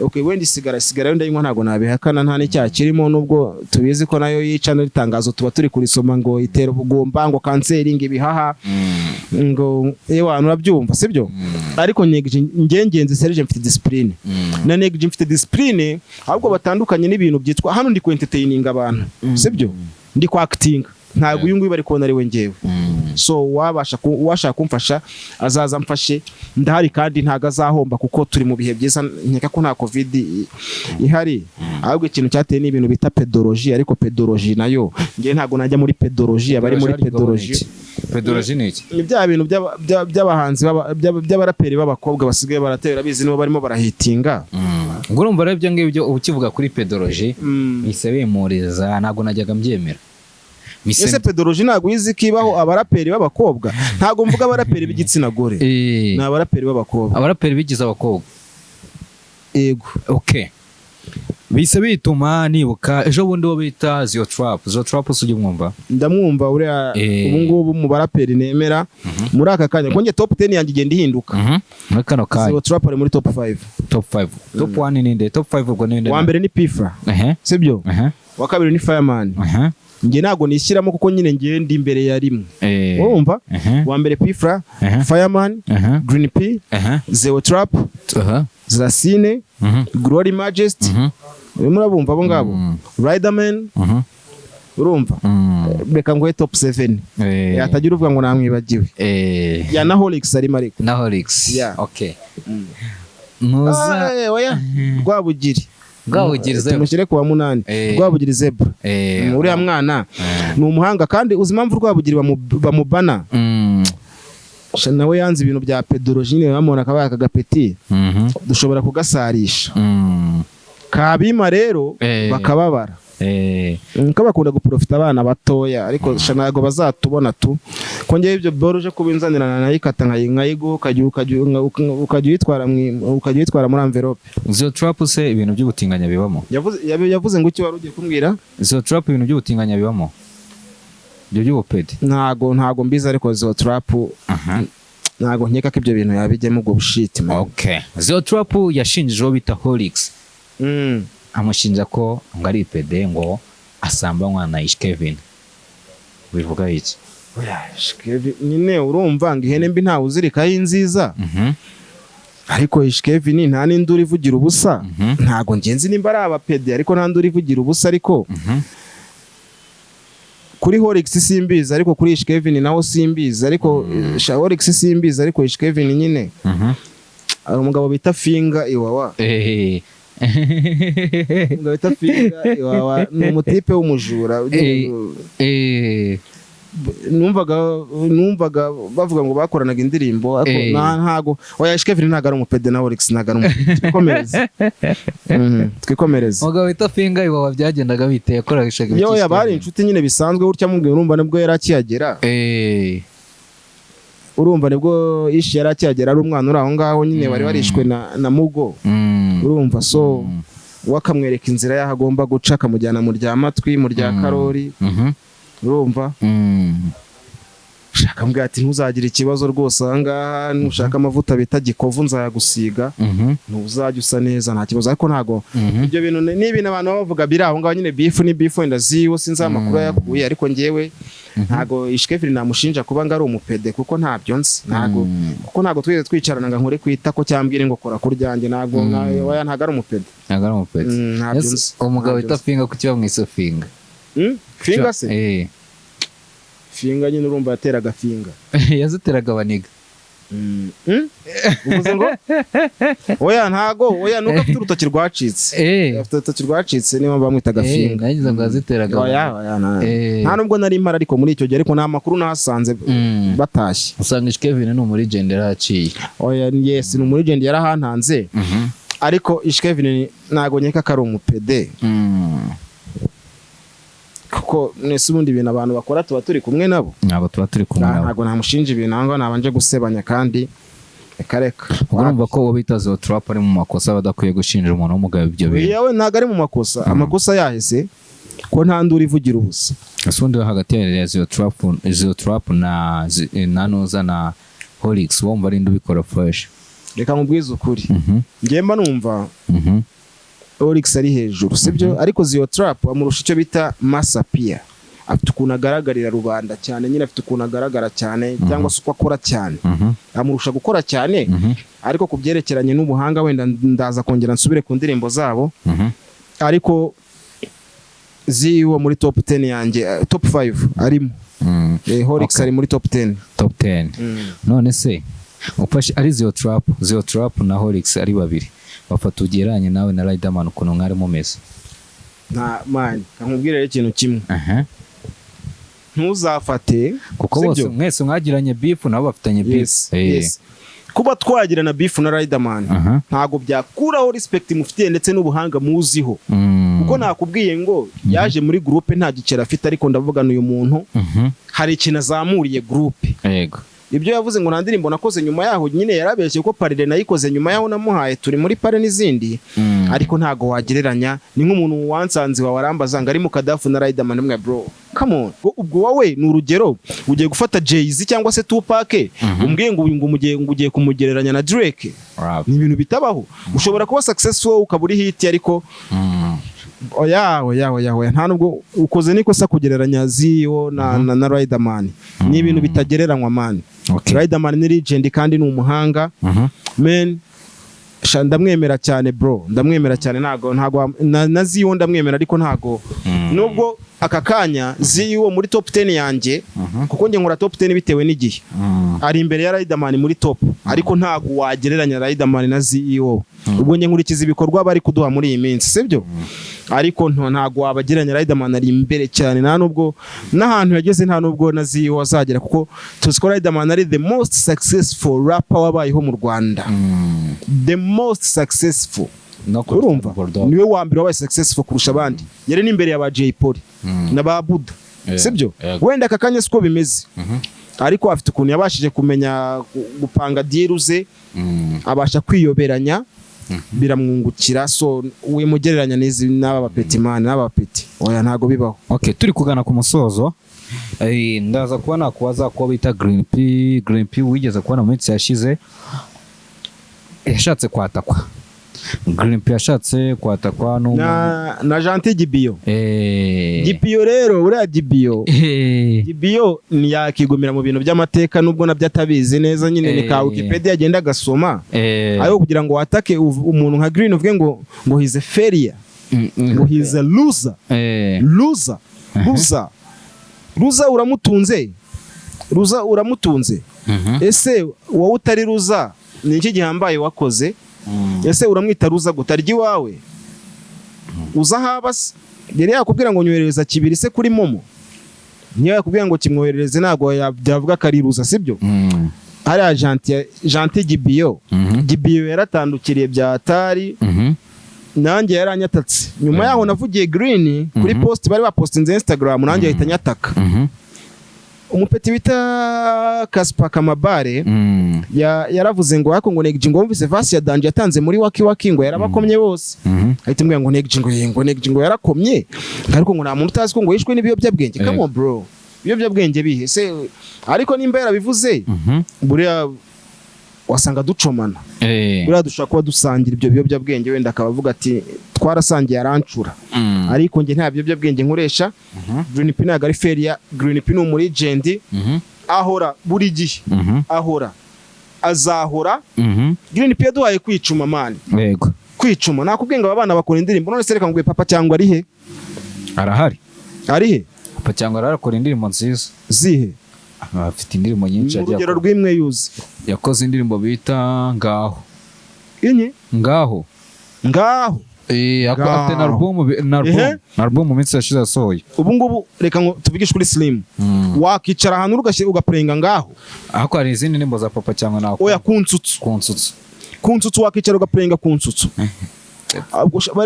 [SPEAKER 1] okay wenda sigara wenda yinkwa ntago nabihakana nta n'icyaha kirimo nubwo tubizi ko nayo yica n'itangazo tuba turi kurisoma ngo itera ubugomba ngo kanseri ngibihaha ngo abantu urabyumva sibyo ariko ngenzi Serge mfite discipline na NEG mfite discipline ahubwo batandukanye n'ibintu byitwa hano ndi ku entertaining abantu sibyo ndi ku acting ntago uyu nguyu bari kubona ari we ngewe so washaka kumfasha azaza mfashe ndahari kandi ntago azahomba kuko turi mu bihe byiza nkeka ko nta covid ihari ahubwo ikintu cyateye ni ibintu bita pedology ariko pedology nayo ngiye ntago najya muri pedology abari muri pedology
[SPEAKER 2] ni iki
[SPEAKER 1] ni bya bintu by'abahanzi by'abaraperi b'abakobwa basigaye baratera bizi nibo barimo barahitinga
[SPEAKER 2] ngo urumva rero ibyo ngibyo ukivuga kuri pedology bise bimuriza ntago najyaga mbyemera
[SPEAKER 1] ese pedology ntago yizi kibaho abaraperi b'abakobwa ntago mvuga abaraperi b'igitsina gore ni abaraperi b'abakobwa
[SPEAKER 2] abaraperi bigize abakobwa
[SPEAKER 1] yego
[SPEAKER 2] okay bise bituma nibuka ejo bundi wo bita Zio Trap usujye mwumva
[SPEAKER 1] ndamwumva uriya ubu ngubu mu baraperi nemera muri aka kanya konge top 10 yanjye igenda ihinduka
[SPEAKER 2] muri kano kanya
[SPEAKER 1] Zio Trap ari muri top 5
[SPEAKER 2] top 1 ni nde top 5 ubwo ninde
[SPEAKER 1] wa mbere ni Pifra sibyo wa kabiri ni Fireman nge nago nishyiramo kuko nyine ngiye ndi imbere ya rimwe urumva wa mbere Pifra Fireman Green P Zio Trap Zrasine Glory Majesty murabumva abo ngabo Riderman urumva beka ngo top 7 yatagira uvuga ngo namwibagiwe ya na Holix ari mariko
[SPEAKER 2] na Holix okay
[SPEAKER 1] muza oya Rwabugiri tumushyire kuwa 8 Rwabugiri Zebra uriya mwana ni umuhanga kandi uzi impamvu Rwabugiri bamubana nawe yanze ibintu bya pedology niwe bamubona akabaye akagapeti dushobora kugasarisha kabima rero bakababara ko bakunda guprofita abana batoya ariko ntabwo bazatubona tu kongera ibyo boruje kubinzanirana nayikata nkayiguha ukajya uyitwara muri envelope.
[SPEAKER 2] Izo trap se ibintu by'ubutinganya bibamo?
[SPEAKER 1] Yavuze ngo icyo wari ugiye kumbwira?
[SPEAKER 2] Izo trap ibintu by'ubutinganya bibamo? Ibyo by'ubupedi?
[SPEAKER 1] Ntago mbizi ariko izo trap ntago nkeka ko ibyo bintu yabijyemo ubwo bushiti.
[SPEAKER 2] Okay. Izo trap yashinjijeho bita Holix. Amushinja ko ngo ari ipede ngo asambanywa na Ishkevin. Bivuga iki?
[SPEAKER 1] Oya Ishkevin nyine urumva ngo ihene mbi ntawe uzirikaho inziza. Ariko Ishkevin nta n'induri ivugira ubusa. Ntago ngenzi nimba ari abapede ariko nta nduri ivugira ubusa ariko kuri Holix simbizi ariko kuri Ishkevin naho simbizi ariko Holix simbizi ariko Ishkevin nyine ari umugabo bita Finga Iwawa. Umugabo bita Finga Iwawa ni umutipe w'umujura. Numvaga bavuga ngo bakoranaga indirimbo ariko ntago oya Ishkevin ntago ari umupede na Holix ntago ari umupede. Twikomereze.
[SPEAKER 2] Umugabo bita Finga Iwawa byagendaga bite yakoreshaga iki?
[SPEAKER 1] Yo yabari inshuti nyine bisanzwe gutya mubwiye urumva nibwo yari akiyagera. Urumva nibwo ishi yari akiyagera ari umwana uri aho ngaho nyine bari barishwe na Mugo. Urumva so wakamwereka inzira yaho agomba guca akamujyana mu rya matwi mu rya Karori. Urumva shaka mbwa ati ntuzagira ikibazo rwose ahangaha nushaka amavuta bita Gikovu nzayagusiga ntuzajya usa neza nta kibazo ariko ntago ibyo bintu ni ibintu abantu bavuga biri aho ngaho nyine beef ni beef wenda ziwo sinzi amakuru yakuye ariko ngewe ntago Ishkevin namushinja kuba ngari umupede kuko ntabyo nzi ntago twese twicarana nga nkore kwita ko cyambwire ngo kora kuryange ntago oya ntago ari umupede ntabyo nzi.
[SPEAKER 2] Umugabo bita Finga kuki bamwise Finga?
[SPEAKER 1] Finga se? Finga nyine urumva yateraga Finga.
[SPEAKER 2] Yaziteraga abaniga.
[SPEAKER 1] Uvuze ngo oya ntago oya nuko afite urutoki rwacitse. Afite urutoki rwacitse niyo bamwitaga Finga.
[SPEAKER 2] Nagize ngo yaziteraga.
[SPEAKER 1] Oya nta nubwo nari impara ariko muri icyo gihe ariko nta makuru nasanze batashye.
[SPEAKER 2] Usanga Ishkevin ni muri legend yaraciye.
[SPEAKER 1] Oya yes ni muri legend yarahantanze. Ariko Ishkevin ntago nkeka ko ari umupede. Kuko nese ubundi ibintu abantu bakora tuba turi kumwe nabo.
[SPEAKER 2] Nabo tuba turi kumwe nabo.
[SPEAKER 1] Ntago namushinja ibintu ngo nabanje gusebanya kandi reka.
[SPEAKER 2] Urumva ko bita zo trap ari mu makosa badakwiye gushinja umuntu w'umugabo ibyo bintu.
[SPEAKER 1] Yewe ntago ari mu makosa. Amakosa yahise ko nta nduri ivugira ubusa.
[SPEAKER 2] Asundi hagati ya zo trap na noza na Holix wumva ari ndubikora fresh.
[SPEAKER 1] Reka mubwize ukuri. Ngemba numva Holix ari hejuru sibyo ariko Zio Trap amurusha icyo bita Masapia. Afite ukuntu agaragarira rubanda cyane nyine afite ukuntu agaragara cyane cyangwa se uko akora cyane. Amurusha gukora cyane ariko kubyerekeranye n'ubuhanga wenda ndaza kongera nsubire ku ndirimbo zabo. Ariko Zio muri top 10 yanjye top 5 arimo. Holix ari muri top 10. None se ufashe ari Zio Trap na Holix ari babiri bafata ugeranye nawe na Riderman ukuntu mwari mumeze? Nta man kamubwire ikintu kimwe. Ntuzafate
[SPEAKER 2] kuko bose mwese mwagiranye beef nabo bafitanye beef.
[SPEAKER 1] Yes. Kuba twagirana beef na Riderman ntago byakuraho respect mufitiye ndetse n'ubuhanga muziho. Kuko nakubwiye ngo yaje muri groupe nta gicera afite ariko ndavugana uyu muntu hari ikintu azamuriye groupe. Yego. Ibyo yavuze ngo nandirimbo nakoze nyuma yaho nyine yarabeshye ko Parire nayikoze nyuma yaho namuhaye turi muri Pare n'izindi ariko ntago wagereranya ni nk'umuntu wansanze wa warambaza ngo ari mu Kadafu na Riderman mwe bro come on ubwo wowe ni urugero ugiye gufata Jay-Z cyangwa se Tupac umbwiye ngo ugiye kumugereranya na Drake ni ibintu bitabaho. Ushobora kuba successful ukaburi hit ariko oya nta nubwo ukoze nikosa kugereranya Zio na Riderman ni ibintu bitagereranywa man. Riderman ni legend kandi ni umuhanga man ndamwemera cyane bro ndamwemera cyane ntago na Zio ndamwemera ariko ntago nubwo aka kanya Zio muri top 10 yanjye kuko nge nkora top 10 bitewe n'igihe ari imbere ya Riderman muri top ariko ntago wagereranya Riderman na Zio ubwo nge nkurikiza ibikorwa bari kuduha muri iyi minsi sibyo ariko ntago wabagereranya Riderman ari imbere cyane nta nubwo n'ahantu yageze nta nubwo na Zio azagera kuko tuzi ko Riderman ari the most successful rapper wabayeho mu Rwanda the most successful urumva niwe wa mbere wabaye successful kurusha abandi yari n'imbere ya ba Jay Polly na ba Buda sibyo wenda aka kanya siko bimeze ariko afite ukuntu yabashije kumenya gupanga deal ze abasha kwiyoberanya biramwungukira so we mugereranya n'izi n'aba bapeti man n'aba bapeti oya ntago bibaho.
[SPEAKER 2] Okay, turi kugana ku musozo ndaza kuba nakubaza ko bita Green P wigeze kubona mu minsi yashize yashatse kwatakwa Green P yashatse kwatakwa
[SPEAKER 1] na Gentil Gibio Gibio rero uriya Gibio ni yakigumira mu bintu by'amateka nubwo nabyo atabizi neza nyine ni ka Wikipedia agenda gasoma ayo kugira ngo watake umuntu nka Green uvuge ngo he's a failure ngo he's a loser uramutunze ese wowe utari loser ni iki gihambaye wakoze ese uramwita ruza gutarya iwawe uza habase yari yakubwira ngo nyoherereza kibiri se kuri momo niyo yakubwira ngo kimwoherereze ntago yavuga kari ruza sibyo hariya Gentil Gibio yaratandukiriye bya atari nanjye yaranyatatse nyuma yaho navugiye Green kuri post bari bapostinze Instagram nanjye ahita nyataka umupeti bita Kaspa Kamabare yaravuze ngo yako ngo Negji ngo wumvise vasi ya Danje yatanze muri Waki ngo yarabakomye bose ahita mbwira ngo Negji ngo yarakomye ariko ngo nta muntu utazi ko ngo yishwe n'ibiyobyabwenge come on bro ibiyobyabwenge bihe se ariko nimba yarabivuze buriya wasanga ducomana buriya dushaka kuba dusangira ibyo biyobyabwenge wenda akabavuga ati twarasangiye arancura ariko nge nta biyobyabwenge nkoresha Green P ntago ari failure Green P ni umulegend ahora buri gihe ahora azahora Green P yaduhaye kwicuma mani
[SPEAKER 2] yego
[SPEAKER 1] kwicuma nakubwiye ngo abana bakora indirimbo none se reka ngwe papa cyangwa ari he ari he
[SPEAKER 2] papa cyangwa arakora indirimbo nziza
[SPEAKER 1] zihe
[SPEAKER 2] afite indirimbo nyinshi
[SPEAKER 1] agiye urugero rw'imwe yuzi
[SPEAKER 2] yakoze indirimbo bita ngaho ngaho afite na album mu minsi yashize asohoye
[SPEAKER 1] ubu ngubu reka ngo tuvugishe kuri Slim wakicara ahantu ugapurenga ngaho
[SPEAKER 2] ahako hari izindi ndirimbo za papa cyangwa nako
[SPEAKER 1] oya kunsutsu wakicara ugapurenga kunsutsu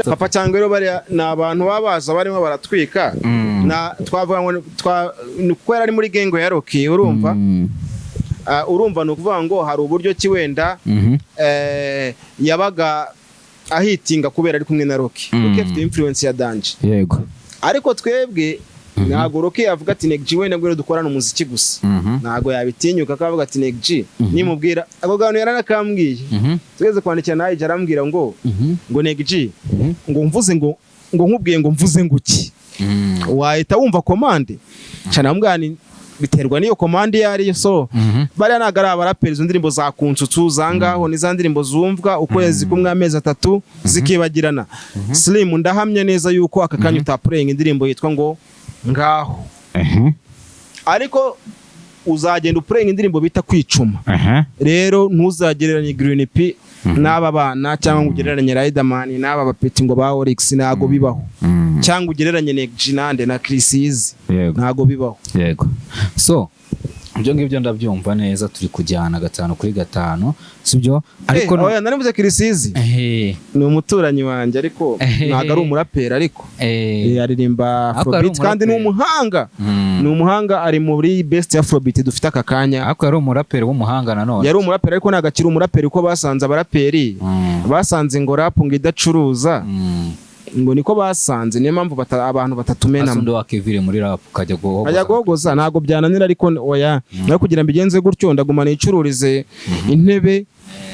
[SPEAKER 1] papa cyangwa rero bari na abantu babaza barimo baratwika na twavuga ngo ko yari muri gengo ya Rocky urumva ni ukuvuga ngo hari uburyo ki wenda yabaga ahitinga kubera ari kumwe na Rocky afite influence ya Danje
[SPEAKER 2] yego
[SPEAKER 1] ariko twebwe ntago Rocky avuga ati Negji wenda ngwero dukorana umuziki gusa ntago yabitinyuka akavuga ati Negji nimubwira ako gano yaranakambwiye tugeze kwandikira naye jarambwira ngo Negji ngo mvuze ngo nkubwiye ngo mvuze nguki wahita wumva commande cyane ambwani biterwa niyo commande yari so bari nagara abaraperi zo ndirimbo za kunsutsu zangaho ni za ndirimbo zumvwa ukwezi kumwe amezi 3 zikibagirana Slim ndahamye neza yuko aka kanya utapurenga indirimbo yitwa ngo ngaho ariko uzagenda upurenga indirimbo bita kwicuma rero ntuzagereranye Green P n'aba bana cyangwa ugereranye Riderman n'aba bapeti ngo ba Oryx nago bibaho cyangwa ugereranye Negji nande na Chris nago bibaho
[SPEAKER 2] yego so ibyo ngibyo ndabyumva neza turi kujyana 5 kuri 5 sibyo ariko
[SPEAKER 1] oya narivuze Chris ni umuturanyi wanjye ariko ntago ari umuraperi ariko aririmba Afrobeat kandi ni umuhanga ari muri best Afrobeat dufite aka kanya
[SPEAKER 2] ariko yari umuraperi w'umuhanga nanone
[SPEAKER 1] yari umuraperi ariko nagakira umuraperi uko basanze abaraperi basanze ngo rap ngo idacuruza ngo niko basanze niyo mpamvu abantu batatumena
[SPEAKER 2] asundo wakivire muri rap kajya
[SPEAKER 1] gogoza ntago byananira ariko oya no kugira mbigenze gutyo ndaguma nicururize intebe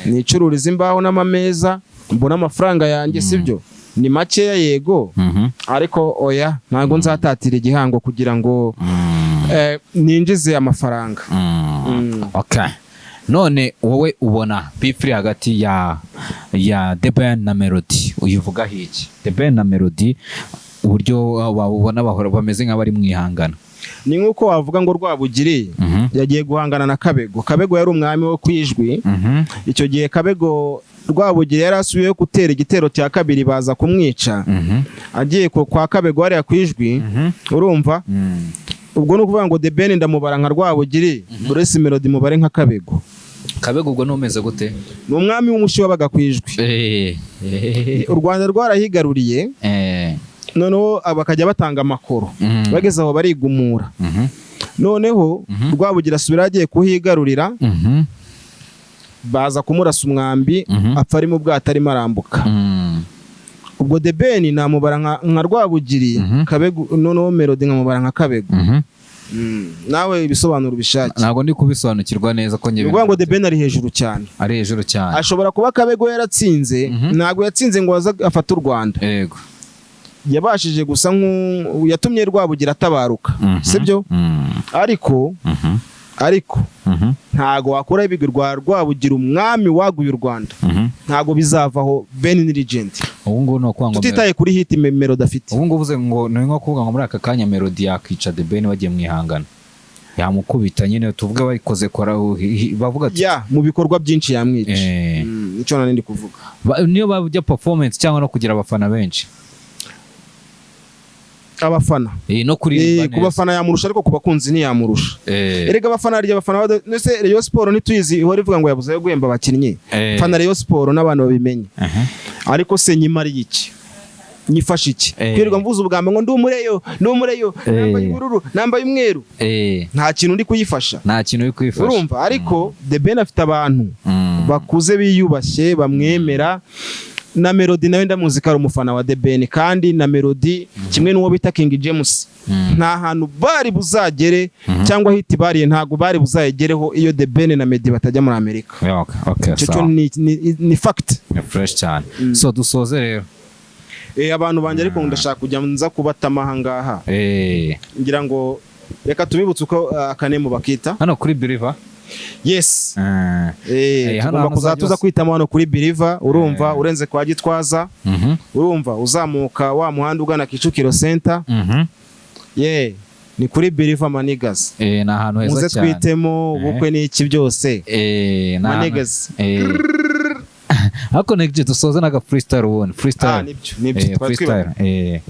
[SPEAKER 1] nicururize imbaho n'amameza mbona amafaranga yanjye sibyo ni make yego ariko oya ntago nzatatira igihango kugira ngo ninjize amafaranga
[SPEAKER 2] okay none wowe ubona P3 hagati ya The Ben na Melody uyivuga hiki The Ben na Melody uburyo wabona bahora bameze nk'abari mwihangana
[SPEAKER 1] ni nkuko wavuga ngo Rwabugiri yagiye guhangana na Kabego yari umwami wo kwijwi icyo gihe Kabego Rwabugiri yari asubiye gutera igitero cya kabiri baza kumwica agiye kwa Kabego yari yakwijwi urumva ubwo no kuvuga ngo The Ben ndamubara nka Rwabugiri Bruce Melody mubare nka Kabego
[SPEAKER 2] Kabego ubwo numeze gute?
[SPEAKER 1] ni umwami w'umushi wabaga kwijwi. U Rwanda rwarahigaruriye noneho bakajya batanga amakoro bageze aho barigumura. Noneho Rwabugira asubira agiye kuhigarurira, baza kumurasa umwambi apfa ari mu bwato arimo arambuka. Ubwo The Ben namubara nka Rwabugiri, Kabego noneho Melody nkamubara nka Kabego. Nawe ibisobanuro bishake.
[SPEAKER 2] Ntabwo ndi kubisobanukirwa neza ko
[SPEAKER 1] nyebe. Ngo The Ben ari hejuru cyane.
[SPEAKER 2] Ari hejuru cyane.
[SPEAKER 1] Ashobora kuba Kabego yaratsinze, ntabwo yatsinze ngo afate u Rwanda.
[SPEAKER 2] Yego.
[SPEAKER 1] Yabashije gusa yatumye Rwabugira atabaruka. Sibyo? Ariko ntago wakora ibigirwa Rwabugira umwami waguye u Rwanda. Ntago bizavaho Ben ni legend.
[SPEAKER 2] Ubu ngubu no kwanga
[SPEAKER 1] tutitaye kuri hit Melody afite.
[SPEAKER 2] Ubu ngubu uvuze ngo ni nko kuvuga ngo muri aka kanya Melody yakwica The Ben bagiye mwihangana. Yamukubita nyine tuvuge bayikoze kora bavuga ati
[SPEAKER 1] mu bikorwa byinshi yamwica. Nico nandi kuvuga.
[SPEAKER 2] Niyo bajya performance cyangwa no kugira abafana benshi.
[SPEAKER 1] Abafana
[SPEAKER 2] no kuririmba
[SPEAKER 1] ku bafana yamurusha, ariko ku bakunzi ni yamurusha. Erega abafana ari abafana nese Rayon Sport nituyizi ihora ivuga ngo yabuze yo guhemba abakinnyi. Fana Rayon Sport n'abantu babimenye. Ariko se nyimari iki nyifasha iki kwirirwa mvuza ubwambe ngo ndumureyo nambaye ubururu nambaye umweru, nta kintu ndi kuyifasha, urumva. Ariko The Ben afite abantu bakuze biyubashye bamwemera. Na Melody nawe ndamuzi ko ari umufana wa The Ben, kandi na Melody kimwe n'uwo bita King James nta hantu bari buzagere cyangwa hit bariye ntago bari buzayegereho iyo The Ben na Meddy batajya muri Amerika. Cyo ni fact.
[SPEAKER 2] Ni fresh cyane. So dusoze rero
[SPEAKER 1] abantu banje, ariko ndashaka kujya nza kubatama hangaha. Ngira ngo reka tubibutse uko akanemo bakita
[SPEAKER 2] hano kuri Believer.
[SPEAKER 1] Yes. Tugomba kuzatuza kwitamo hano kuri Believer, urumva. Urenze kwa Gitwaza, urumva, uzamuka wa muhanda ugana Kicukiro Center. Ni kuri Believer Manigas.
[SPEAKER 2] Na ahantu heza
[SPEAKER 1] cyane. Muze twitemo ubukwe n'iki byose. Manigas.
[SPEAKER 2] Hako neje dusoza naga freestyle ubone. Freestyle.
[SPEAKER 1] Nibyo freestyle.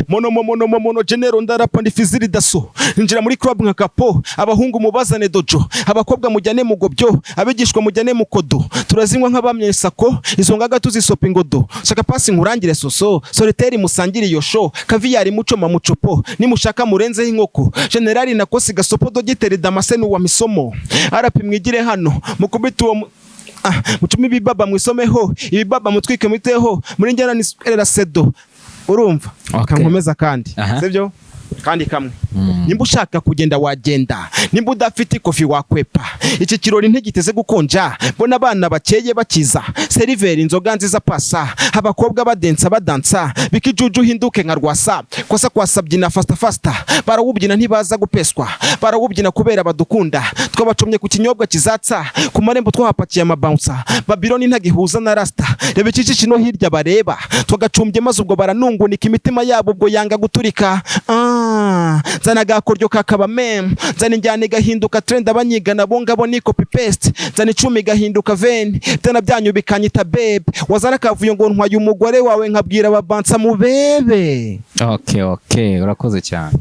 [SPEAKER 1] Mono genero ndarapa ndifiziri daso njira muri club nka Kapo, abahungu mubazane dojo, abakobwa mujyane mugobyo, abigishwa mujyane mukodo, turazinywa nk'abamye sako, izo ngaga tuzisopa ingodo, shaka pasi nkurangire soso, solitaire musangire iyo show, kaviyari muco mamucopo, nimushaka murenze inkoko, generali nakosi gasopo dogiteri Damascene wa misomo, arapi mwigire hano mukubita uwo mucumi ibibaba mwisomeho, ibibaba mutwike mwiteho, muri njyana ni sedo. Urumva kankomeza kandi sibyo kandi kamwe. Nimba ushaka kugenda wagenda, nimba udafite ikofi wakwepa, iki kirori ntigiteze gukonja, bona abana bakeye bakiza, seriveri inzoga nziza pasa, abakobwa badansa bikijuju hinduke nka Rwasa, kosa kwasabyina fasta barawubyina ntibaza gupeswa, barawubyina kubera badukunda, twabacomye ku kinyobwa kizatsa, ku marembo twahapakiye amabouncer, Babylon ntagihuza na Rasta, rebe iki kino hirya bareba, twagacumbye maze ubwo baranungunika imitima yabo ubwo yanga guturika. Zana gakoryo kakaba mem, zana injyana igahinduka trend, abanyigana bo ngabo ni copy paste, zana icumi gahinduka ven, tena byanyu bikanyita babe, wazana kavuyo ngo ntwaye umugore wawe nkabwira ababansa mubebe.
[SPEAKER 2] Okay, urakoze cyane.